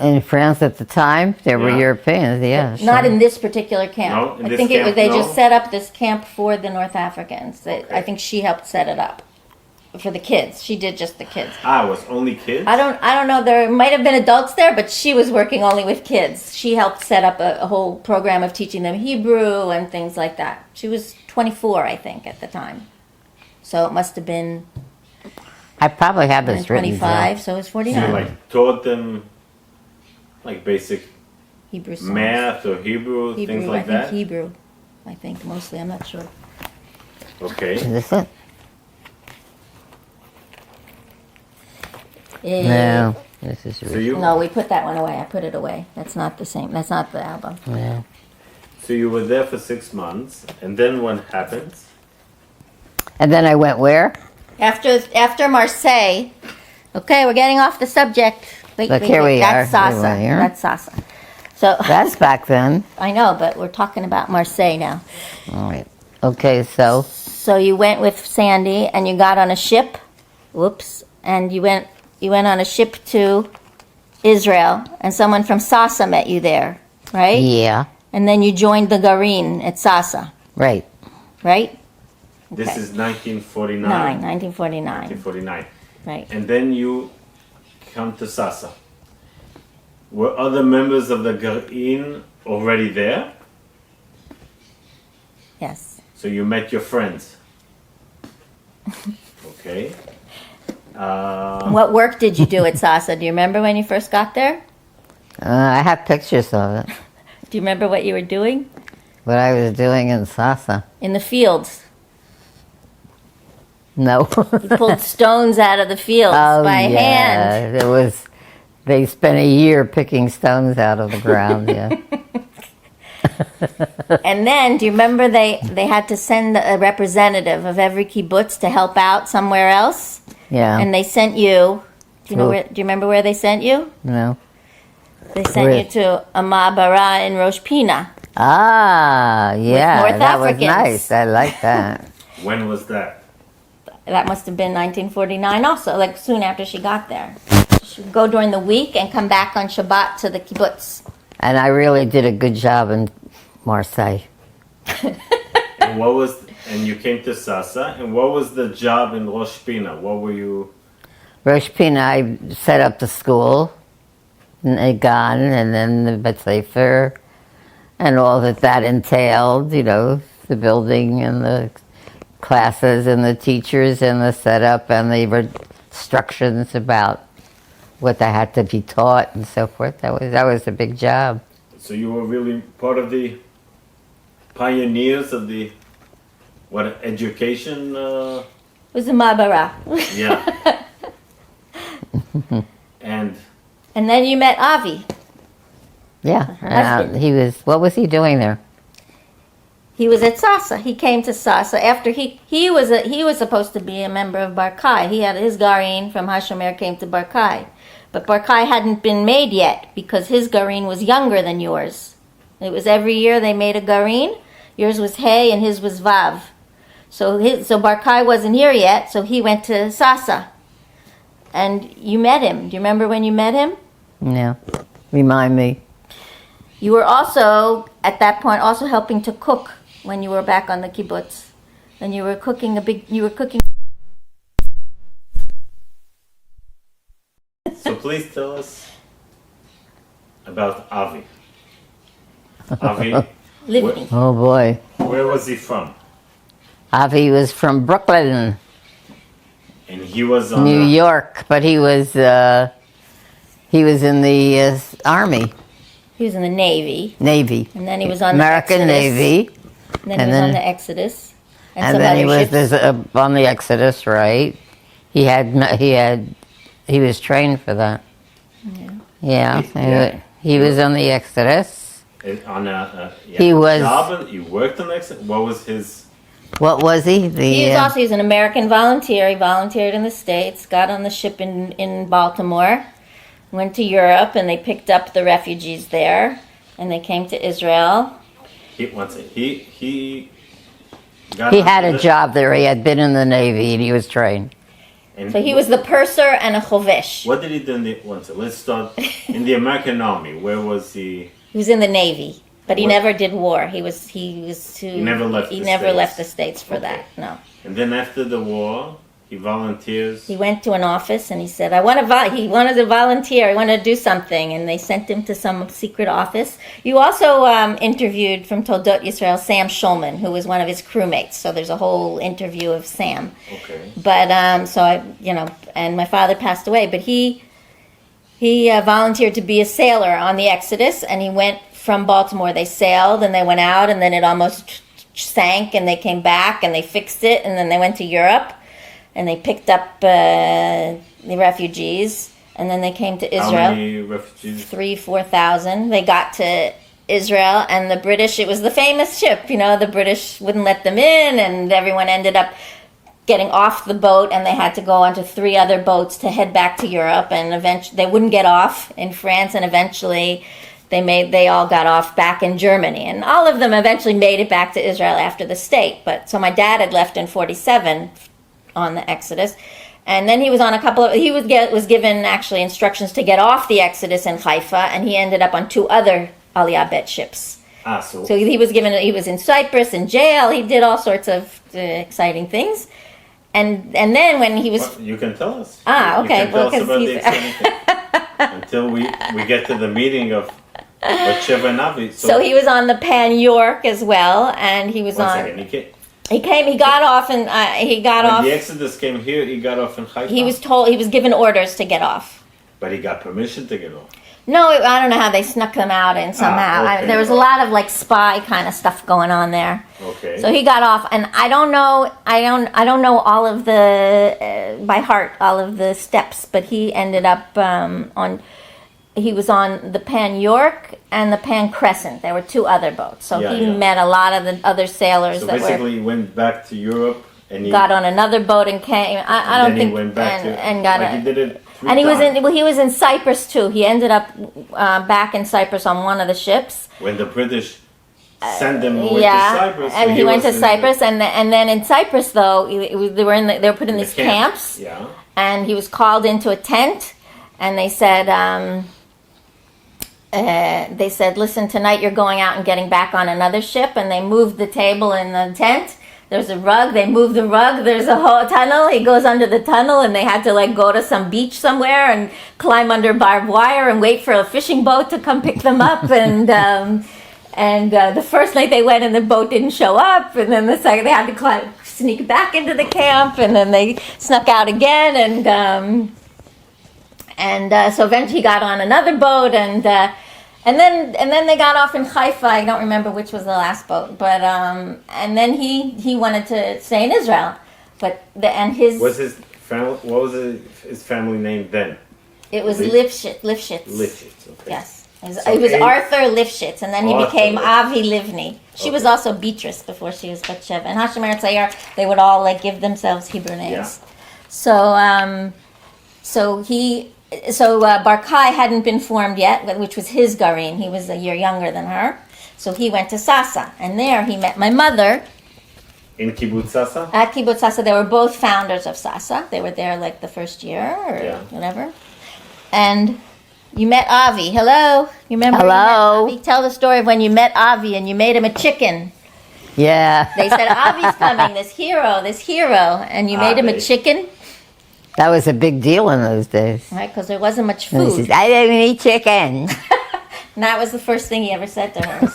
In France at the time, there were Yeah. Europeans, yeah. Not in this particular camp. No, in I this think camp, they no. just set up this camp for the North Africans. I think she helped set it up for the kids. She did just the kids. It was only kids? I don't know. There might have been adults there, but she was working only with kids. She helped set up a whole program of teaching them Hebrew and things like that. She was 24, I think, at the time. So it must have been I probably have this written 25, down. so it's So 49. you taught them basic Hebrew songs. math or Hebrew, things like I that? think Hebrew. I think mostly. I'm not sure. Okay. Is this it? Eh, No, this is So you No, we put that one away. I put it away. That's not the same. That's not the album. Yeah. so you were there for 6 months, and then what happens? And then I went where? After Marseille. Okay, we're getting off the subject. Wait, Look, here we That's are. Sasa. Right here. That's Sasa. So That's back then. I know, but we're talking about Marseille now. All right. Okay, so So you went with Sandy and you got on a ship. Whoops. And you went on a ship to Israel, and someone from Sasa met you there, right? yeah, And then you joined the Garin at Sasa, right. right? This Okay. is 1949. 1949. 1949. Right. And then you come to Sasa. Were other members of the Gar'in already there? Yes. So you met your friends. Okay. What work did you do at Sasa? Do you remember when you first got there? I have pictures of it. Do you remember what you were doing? What I was doing in Sasa. In the fields. No. You pulled stones out of the fields by hand. It was. They spent a year picking stones out of the ground. Yeah. And then, do you remember they had to send a representative of every kibbutz to help out somewhere else? Yeah. And they sent you. Do you know Who? where? Do you remember where they sent you? No. They sent Where? you to Amabara in Rosh Pina. Ah, yeah. North That was Africans. nice. I like that. when was that? That must have been 1949 also, like soon after she got there. She would go during the week and come back on Shabbat to the kibbutz. And I really did a good job in Marseille. And And you came to Sasa, and what was the job in Rosh Pina? What were you? Rosh Pina, I set up the school, in Eytan, and then the Bat-sheva, and all that entailed, the building and the classes and the teachers and the setup and the instructions about what they had to be taught and so forth. That was a big job. So you were really part of the pioneers of the education? It was a Mabara. Yeah. And then you met Avi. Yeah, what was he doing there? He was at Sasa. He came to Sasa after he was supposed to be a member of Barkay. He had his garin from Hashomer came to Barkay, but Barkay hadn't been made yet because his garin was younger than yours. It was every year they made a garin. Yours was Hey and his was Vav. So Barkay wasn't here yet. So he went to Sasa, and you met him. Do you remember when you met him? No, remind me. You were also at that point also helping to cook. When you were back on the kibbutz, and you were cooking. So please tell us about Avi. Avi Livni. Oh boy. Where was he from? Avi was from Brooklyn. And he was on New York, but he was in the Army. He was in the Navy. And then he was on American the Exodus. Navy. And then he was on the Exodus. And then he was on the Exodus, right? He was trained for that. Yeah. He was on the Exodus. He was. Job, he worked on the Exodus. What was his? What was he? He was an American volunteer. He volunteered in the States. Got on the ship in Baltimore. Went to Europe, and they picked up the refugees there, and they came to Israel. He had a job there. He had been in the Navy, and he was trained. And so he was the purser and a chovesh. What did he do in the? Let's start in the American Army. Where was he? He was in the Navy, but he never did war. He never left the States for that. No. And then after the war, he volunteers. He went to an office and he said, he wanted to volunteer. He wanted to do something. And they sent him to some secret office. You also interviewed from Toldos Israel, Sam Shulman, who was one of his crewmates. So there's a whole interview of Sam. Okay. But, and my father passed away. But he volunteered to be a sailor on the Exodus. And he went from Baltimore. They sailed and they went out. And then it almost sank. And they came back and they fixed it. And then they went to Europe. And they picked up the refugees, and then they came to Israel. How many refugees? 4,000. They got to Israel, and the British, it was the famous ship, the British wouldn't let them in, and everyone ended up getting off the boat, and they had to go onto 3 other boats to head back to Europe, and eventually they wouldn't get off in France, and eventually they all got off back in Germany, and all of them eventually made it back to Israel after the state. But so my dad had left in 1947 on the Exodus, and then he was on was given actually instructions to get off the Exodus in Haifa, and he ended up on 2 other Aliyah Bet ships. So he was in Cyprus in jail. He did all sorts of exciting things, and then when he was you can tell us. Okay. You can tell us about the exciting thing. Until we get to the meeting of Bat-sheva and Avi. So he was on the Pan York as well, and he was He got off, and When the Exodus came here, he got off in Haifa? He was given orders to get off. But he got permission to get off? No, I don't know how they snuck them out and somehow. Okay. There was a lot of spy kind of stuff going on there. Okay. So he got off, and I don't know all of by heart, all of the steps, but he ended up he was on the Pan York and the Pan Crescent. There were 2 other boats. So he met a lot of the other sailors. So basically he went back to Europe and he got on another boat and came. I don't think he went back and got he did it 3 and times. he was in Cyprus too. He ended up back in Cyprus on one of the ships. When the British sent him to Cyprus. And he went to Cyprus, and then in Cyprus though they were put in these camps. Yeah. And he was called into a tent, and they said they said, listen, tonight you're going out and getting back on another ship, and they moved the table in the tent. There's a rug, they moved the rug, there's a whole tunnel, he goes under the tunnel, and they had to like go to some beach somewhere and climb under barbed wire and wait for a fishing boat to come pick them up, and the first night they went and the boat didn't show up, and then the second they had to sneak back into the camp, and then they snuck out again, and so eventually he got on another boat, and then they got off in Haifa. I don't remember which was the last boat, but and then he wanted to stay in Israel, but was his family, what was his family name then? It was Lifshitz. Lifshitz, okay. Yes, it was Arthur Lifshitz, and then he became Avi Livni. She was also Beatrice before she was Bat-sheva, and Hashem Eretz Ayar, they would all like give themselves Hebrew names. Yeah. So Barkay hadn't been formed yet, which was his garin. He was a year younger than her. So he went to Sasa, and there he met my mother. In Kibbutz Sasa? At Kibbutz Sasa. They were both founders of Sasa. They were there like the first year or whatever. And you met Avi. Hello? You remember? Hello? You met Avi? Tell the story of when you met Avi and you made him a chicken. Yeah. They said, Avi's coming, this hero. And you made him a chicken. That was a big deal in those days. Right, because there wasn't much And he food. says, I don't eat chicken. And that was the first thing he ever said to her.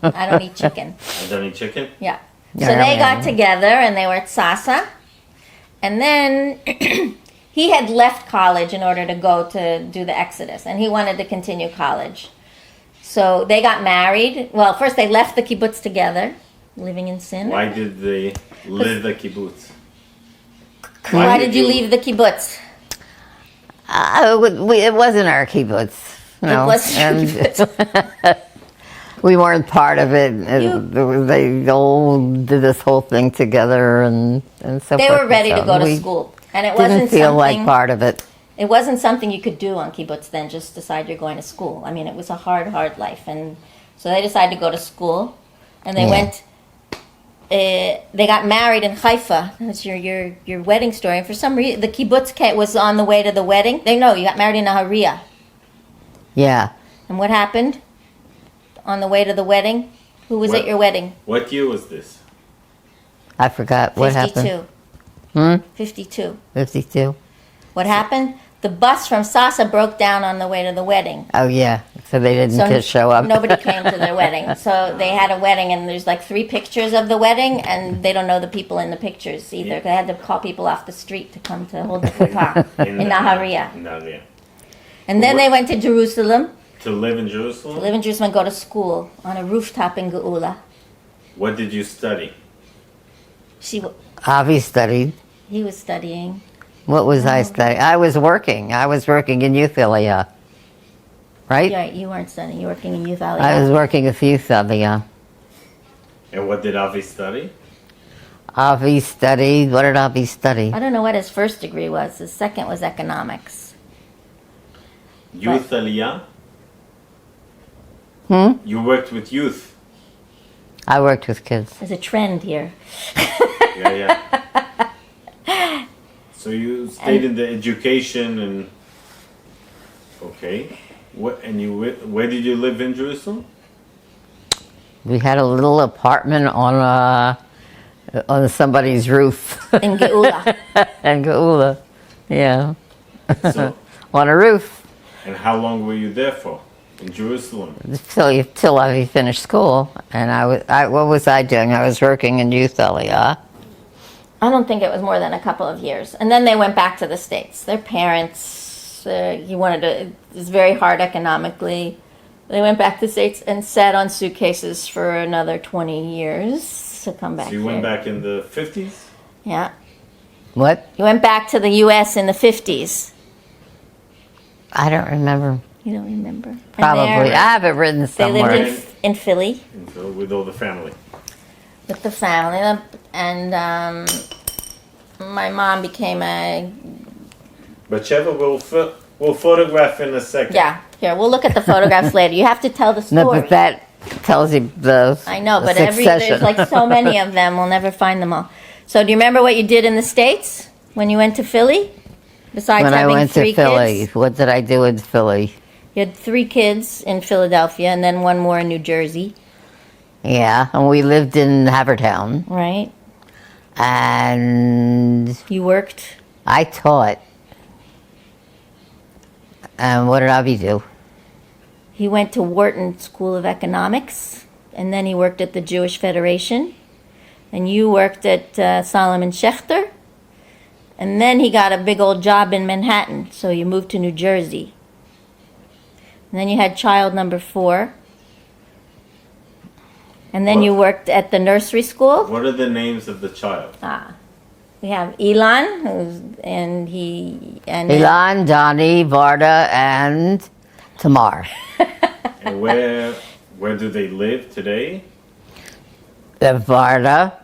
I don't eat chicken. I don't eat chicken? Yeah. So they got together and they were at Sasa. And then he had left college in order to go to do the Exodus. And he wanted to continue college. So they got married. Well, first they left the kibbutz together, living in sin. Why did they live the kibbutz? Why did you leave the kibbutz? It wasn't our kibbutz. No. It wasn't your kibbutz. We weren't part of it. They all did this whole thing together, and so they forth. were ready to go to school, and it wasn't didn't feel like part of it. It wasn't something you could do on kibbutz then. Just decide you're going to school. I mean, it was a hard life, and so they decided to go to school, and they went. They got married in Haifa. That's your wedding story. And for some reason, the kibbutz was on the way to the wedding. You got married in Nahariya. Yeah. And what happened on the way to the wedding? Who was at your wedding? What year was this? I forgot what happened. 52. 52. What happened? The bus from Sasa broke down on the way to the wedding. Oh, yeah. So they didn't show up. Nobody came to their wedding. So they had a wedding, and there's like 3 pictures of the wedding, and they don't know the people in the pictures either. They had to call people off the street to come to hold the chuppah in Nahariya. And then they went to Jerusalem. To live in Jerusalem? To live in Jerusalem and go to school on a rooftop in Geula. What did you study? Avi studied. He was studying. What was I studying? I was working. I was working in youth aliyah. Right? Yeah, you weren't studying. You were working in youth aliyah. I was working with youth aliyah. And what did Avi study? Avi studied. What did Avi study? I don't know what his first degree was. His second was economics. Youth aliyah? You worked with youth. I worked with kids. There's a trend here. Yeah. So you stayed in the education and... Okay. Where did you live in Jerusalem? We had a little apartment on somebody's roof. In Geula. In Geula, yeah. So, on a roof. And how long were you there for? In Jerusalem? Till I finished school. And what was I doing? I was working in youth aliyah. I don't think it was more than a couple of years. And then they went back to the States. Their parents, it was very hard economically. They went back to the States and sat on suitcases for another 20 years to come back. So you went back in the 50s? Yeah. What? You went back to the U.S. in the 50s. I don't remember. You don't remember? Probably. I have it written somewhere. They lived in Philly. With all the family. With the family. And my mom became a... Bat-sheva will photograph in a second. Yeah. Here, we'll look at the photographs later. You have to tell the story. No, but that tells you the I know, but succession. there's like so many of them. We'll never find them all. So do you remember what you did in the States when you went to Philly? Besides when having I went 3 to Philly, kids? what did I do in Philly? You had 3 kids in Philadelphia and then one more in New Jersey, Yeah, and we lived in Havertown, right? and You worked. I taught. And what did Avi do? He went to Wharton School of Economics, and then he worked at the Jewish Federation. And you worked at Solomon Schechter, and then he got a big old job in Manhattan, so you moved to New Jersey. And then you had child number 4. And then you worked at the nursery school. What are the names of the child? We have Elon, and Ilan, Donnie, Varda, and Tamar. And where do they live today? Varda,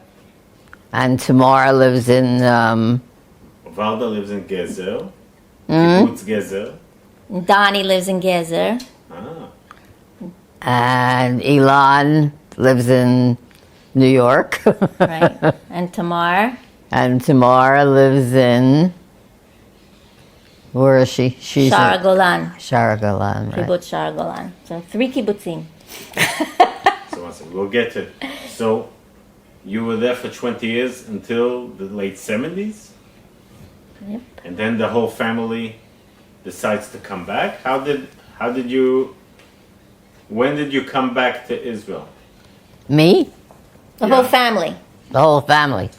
and Tamar lives in Valda lives in Gezer. Kibbutz Gezer. Donnie lives in Gezer. Ah. and Elon lives in New York. Right. And Tamar. And Tamara lives in, where is she? She's Shara Golan. Shara Golan, right? Kibbutz Shara Golan. So 3 kibbutzim. So one second, we'll get to. So you were there for 20 years until the late 70s? Yep. And then the whole family decides to come back. When did you come back to Israel? Me? The Yeah. whole family. The whole family.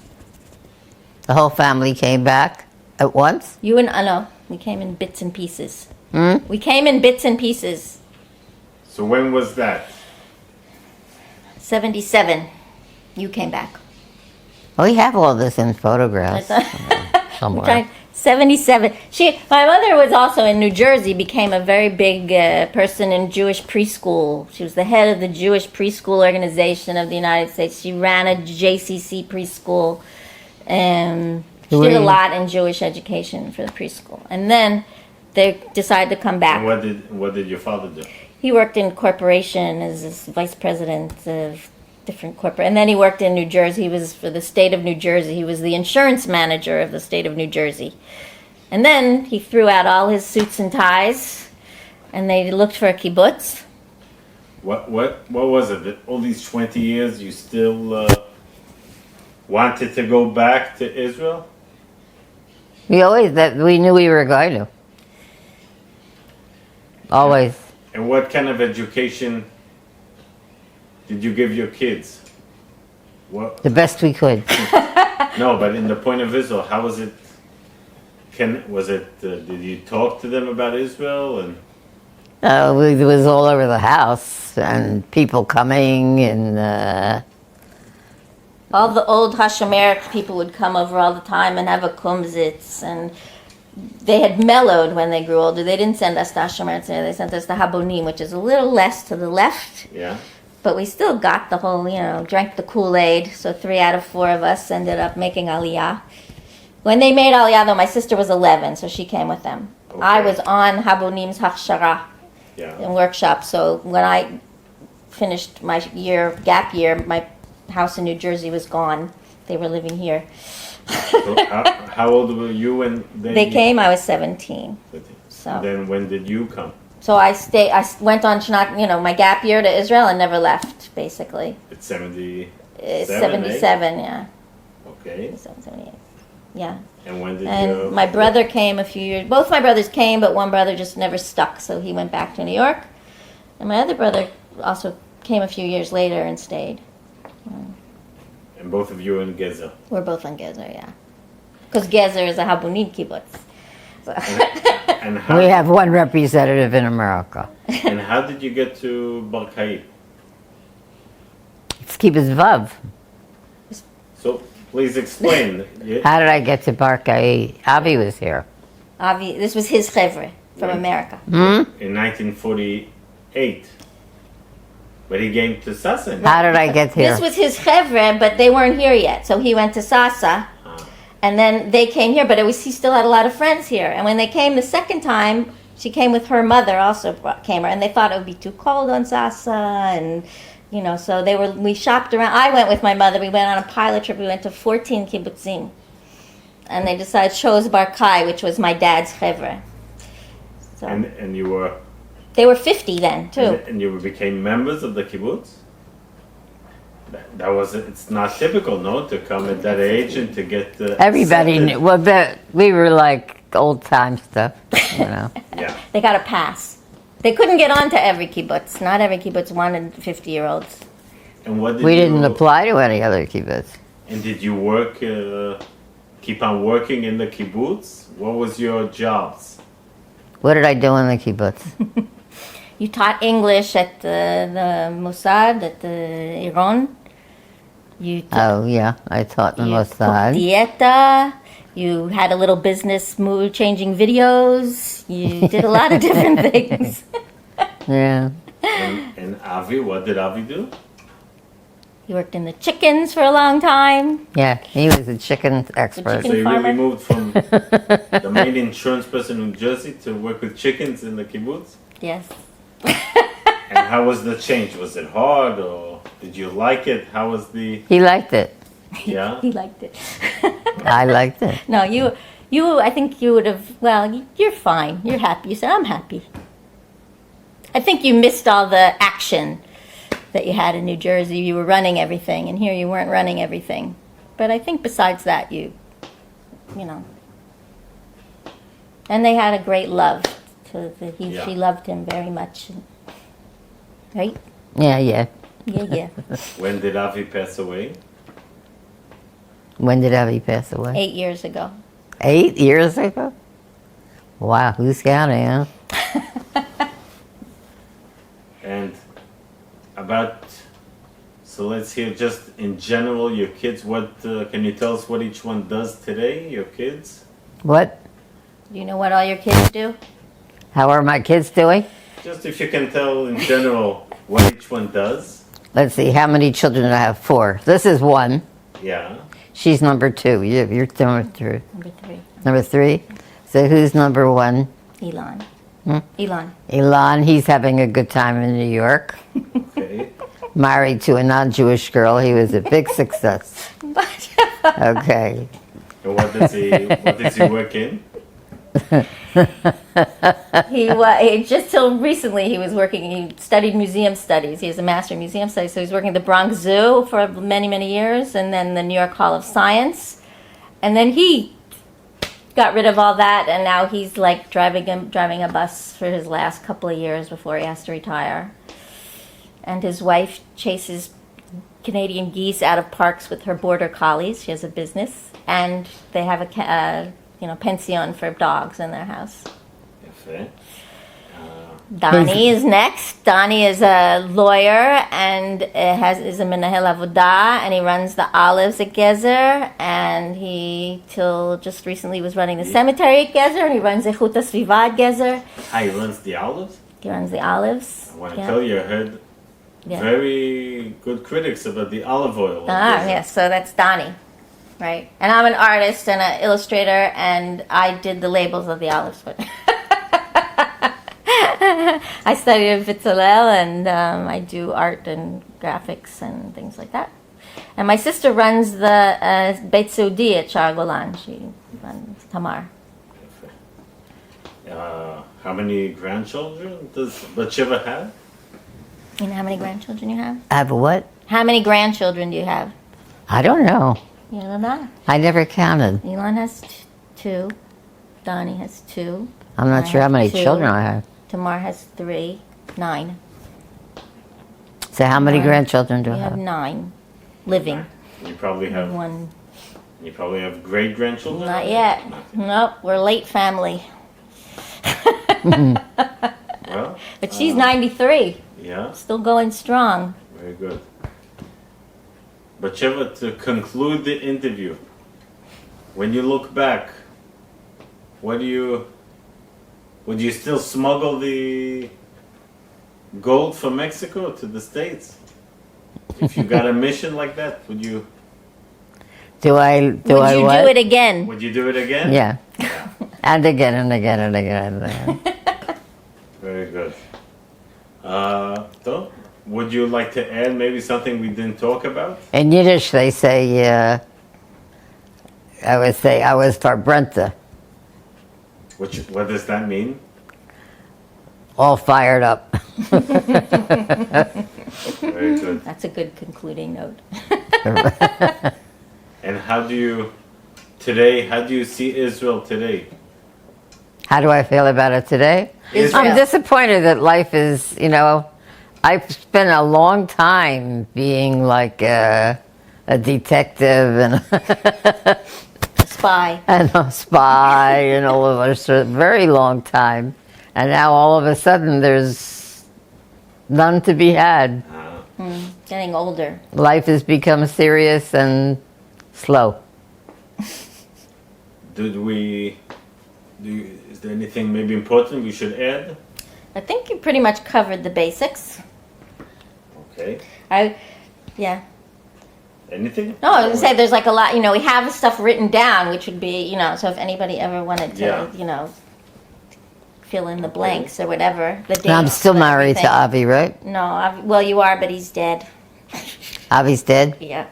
The whole family came back at once? You and no, we came in bits and pieces. Hmm? We came in bits and pieces. So when was that? 77. You came back. We have all this in photographs somewhere. Trying- 77. My mother was also in New Jersey, became a very big person in Jewish preschool. She was the head of the Jewish preschool organization of the United States. She ran a JCC preschool. She did a lot in Jewish education for the preschool. And then they decided to come back. And what did your father do? He worked in corporation as vice president of different corporate, and then he worked in New Jersey. He was for the state of New Jersey. He was the insurance manager of the state of New Jersey. And then he threw out all his suits and ties, and they looked for a kibbutz. What was it? That all these 20 years you still wanted to go back to Israel? We knew we were going to. Always. And what kind of education did you give your kids? What? The best we could. No, but in the point of Israel, how was it? Did you talk to them about Israel and? It was all over the house, and people coming, and All the old Hashemeric people would come over all the time and have a kumsitz, and they had mellowed when they grew older. They didn't send us to Hashemeric, they sent us to Habonim, which is a little less to the left. Yeah. But we still got the whole, drank the Kool-Aid. So 3 out of 4 of us ended up making Aliyah. When they made Aliyah, though, my sister was 11, so she came with them. Okay. I was on Habonim's Hachshara in workshop. So when I finished my gap year, my house in New Jersey was gone. They were living here. So how old were you when They came, I was 17. So Then when did you come? So I went on my gap year to Israel and never left, basically. It's 77. 77, yeah. Okay. 78. Yeah. And when did And my brother came a few years. Both my brothers came, but one brother just never stuck, so he went back to New York. And my other brother also came a few years later and stayed. And both of you in Gezer. We're both on Gezer, yeah. Because Gezer is a Habonim kibbutz. So. And how, we have one representative in America. And how did you get to Barkay? It's Kibbutz Vav. So please explain. How did I get to Barkay? Avi was here. Avi, this was his chevre from Right. America. In 1948. But he came to Sasa. How did I get here? This was his chevre, but they weren't here yet. So he went to Sasa. And then they came here, but he still had a lot of friends here. And when they came the second time, she came with her mother, also came her, and they thought it would be too cold on Sasa, and so we shopped around. I went with my mother. We went on a pilot trip. We went to 14 kibbutzim, and they decided chose Barkai, which was my dad's chevre. So And you were They were 50 then, too. And you became members of the kibbutz? That was, it's not typical, no, to come at that age and to get Everybody accepted. knew. Well, we were like old time stuff, you know. Yeah. They got a pass. They couldn't get on to every kibbutz. Not every kibbutz wanted 50-year-olds. And what did We you, didn't apply to any other kibbutz. And did you work, keep on working in the kibbutz? What was your jobs? What did I do in the kibbutz? You taught English at the Mossad, at the Iran. You took, Oh, yeah, I taught in you cooked Mossad. dieta. You had a little business changing videos. You did a lot of different things. Yeah. And Avi, what did Avi do? He worked in the chickens for a long time. Yeah, he was a chicken expert. chicken- So you farmer. really moved from the main insurance person in New Jersey to work with chickens in the kibbutz? Yes. And how was the change? Was it hard or did you like it? How was the, He liked it. yeah? He liked it. I liked it. No, you. I think you would have. Well, you're fine. You're happy. You said, "I'm happy." I think you missed all the action that you had in New Jersey. You were running everything, and here you weren't running everything. But I think besides that, you know. And they had a great love. Yeah. She loved him very much. Right? Yeah, yeah. Yeah, yeah. When did Avi pass away? When did Avi pass away? 8 years ago. 8 years ago? Wow, who's counting, huh? And about, so let's hear just in general your kids, what, can you tell us what each one does today, your kids? What? Do you know what all your kids do? How are my kids doing? Just if you can tell in general what each one does. Let's see, how many children do I have? 4. This is 1. Yeah. She's number 2. You're number 3. Number 3. Number 3? So who's number 1? Elon. Hmm? Elon. Elon, he's having a good time in New York. Okay. Married to a non-Jewish girl. He was a big success. Okay. And what does he work in? He just till recently he was working. He studied museum studies. He has a master in museum studies. So he's working at the Bronx Zoo for many years, and then the New York Hall of Science, and then he got rid of all that, and now he's like driving a bus for his last couple of years before he has to retire. And his wife chases Canadian geese out of parks with her border collies. She has a business, and they have a pension for dogs in their house. Okay. Donnie is next. Donnie is a lawyer and is a menahel avodah, and he runs the olives at Gezer, and he till just recently was running the cemetery at Gezer, and he runs Echut HaSviva at Gezer. He runs the olives? He runs the olives. I want to tell you, I heard Yeah. very good critics about the olive oil. Yes, so that's Donnie, right? And I'm an artist and an illustrator, and I did the labels of the olives. But I studied at וצלם, and I do art and graphics and things like that. And my sister runs the Beit Seudi at Shar Golan. She runs Tamar. How many grandchildren does Bat-sheva have? You know how many grandchildren you have? I have a what? How many grandchildren do you have? I don't know. You don't know. I never counted. Elon has 2. Donnie has 2. I'm not I sure how have many 2. children I have. Tamar has 3. 9. So how many Nine. grandchildren do I You have have? 9 living. You probably have. One. You probably have great grandchildren. Not yet. Nope, we're late family. Well, But she's 93, yeah, still going strong. very good. Bat-sheva, to conclude the interview, when you look back, would you still smuggle the gold from Mexico to the States? If you got a mission like that, would you Would you Would you what? do it again? do it again? Yeah. And again and again and again and again. Very good. So, would you like to add maybe something we didn't talk about? In Yiddish they say, I would say, I was verbrennte. What does that mean? all fired up. Very good. That's a good concluding note. And how do you see Israel today? How do I feel about it today? Israel. I'm disappointed that life is, I've spent a long time being like a detective and Spy. and a spy and all of us for a very long time. And now all of a sudden there's none to be had. Getting older. Life has become serious and slow. Is there anything maybe important we should add? I think you pretty much covered the basics. Okay. Yeah. Anything? No, I was going to say there's like a lot, we have stuff written down, which would be, so if anybody ever wanted to, Yeah. Fill in the blanks or whatever. The dates, And I'm still and married to everything. Avi, right? No, well, you are, but he's dead. Avi's dead? Yeah.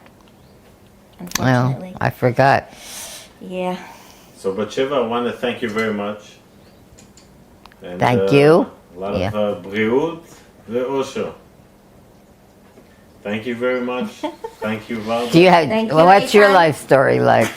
Well, Unfortunately. I forgot. Yeah. So, Bat-sheva, I want to thank you very much. And, Thank you. A lot Yeah. of bריאות ואושר. Thank you very much. Thank you, Val. Do you have? Thank you, Well, what's your Eytan. life story like?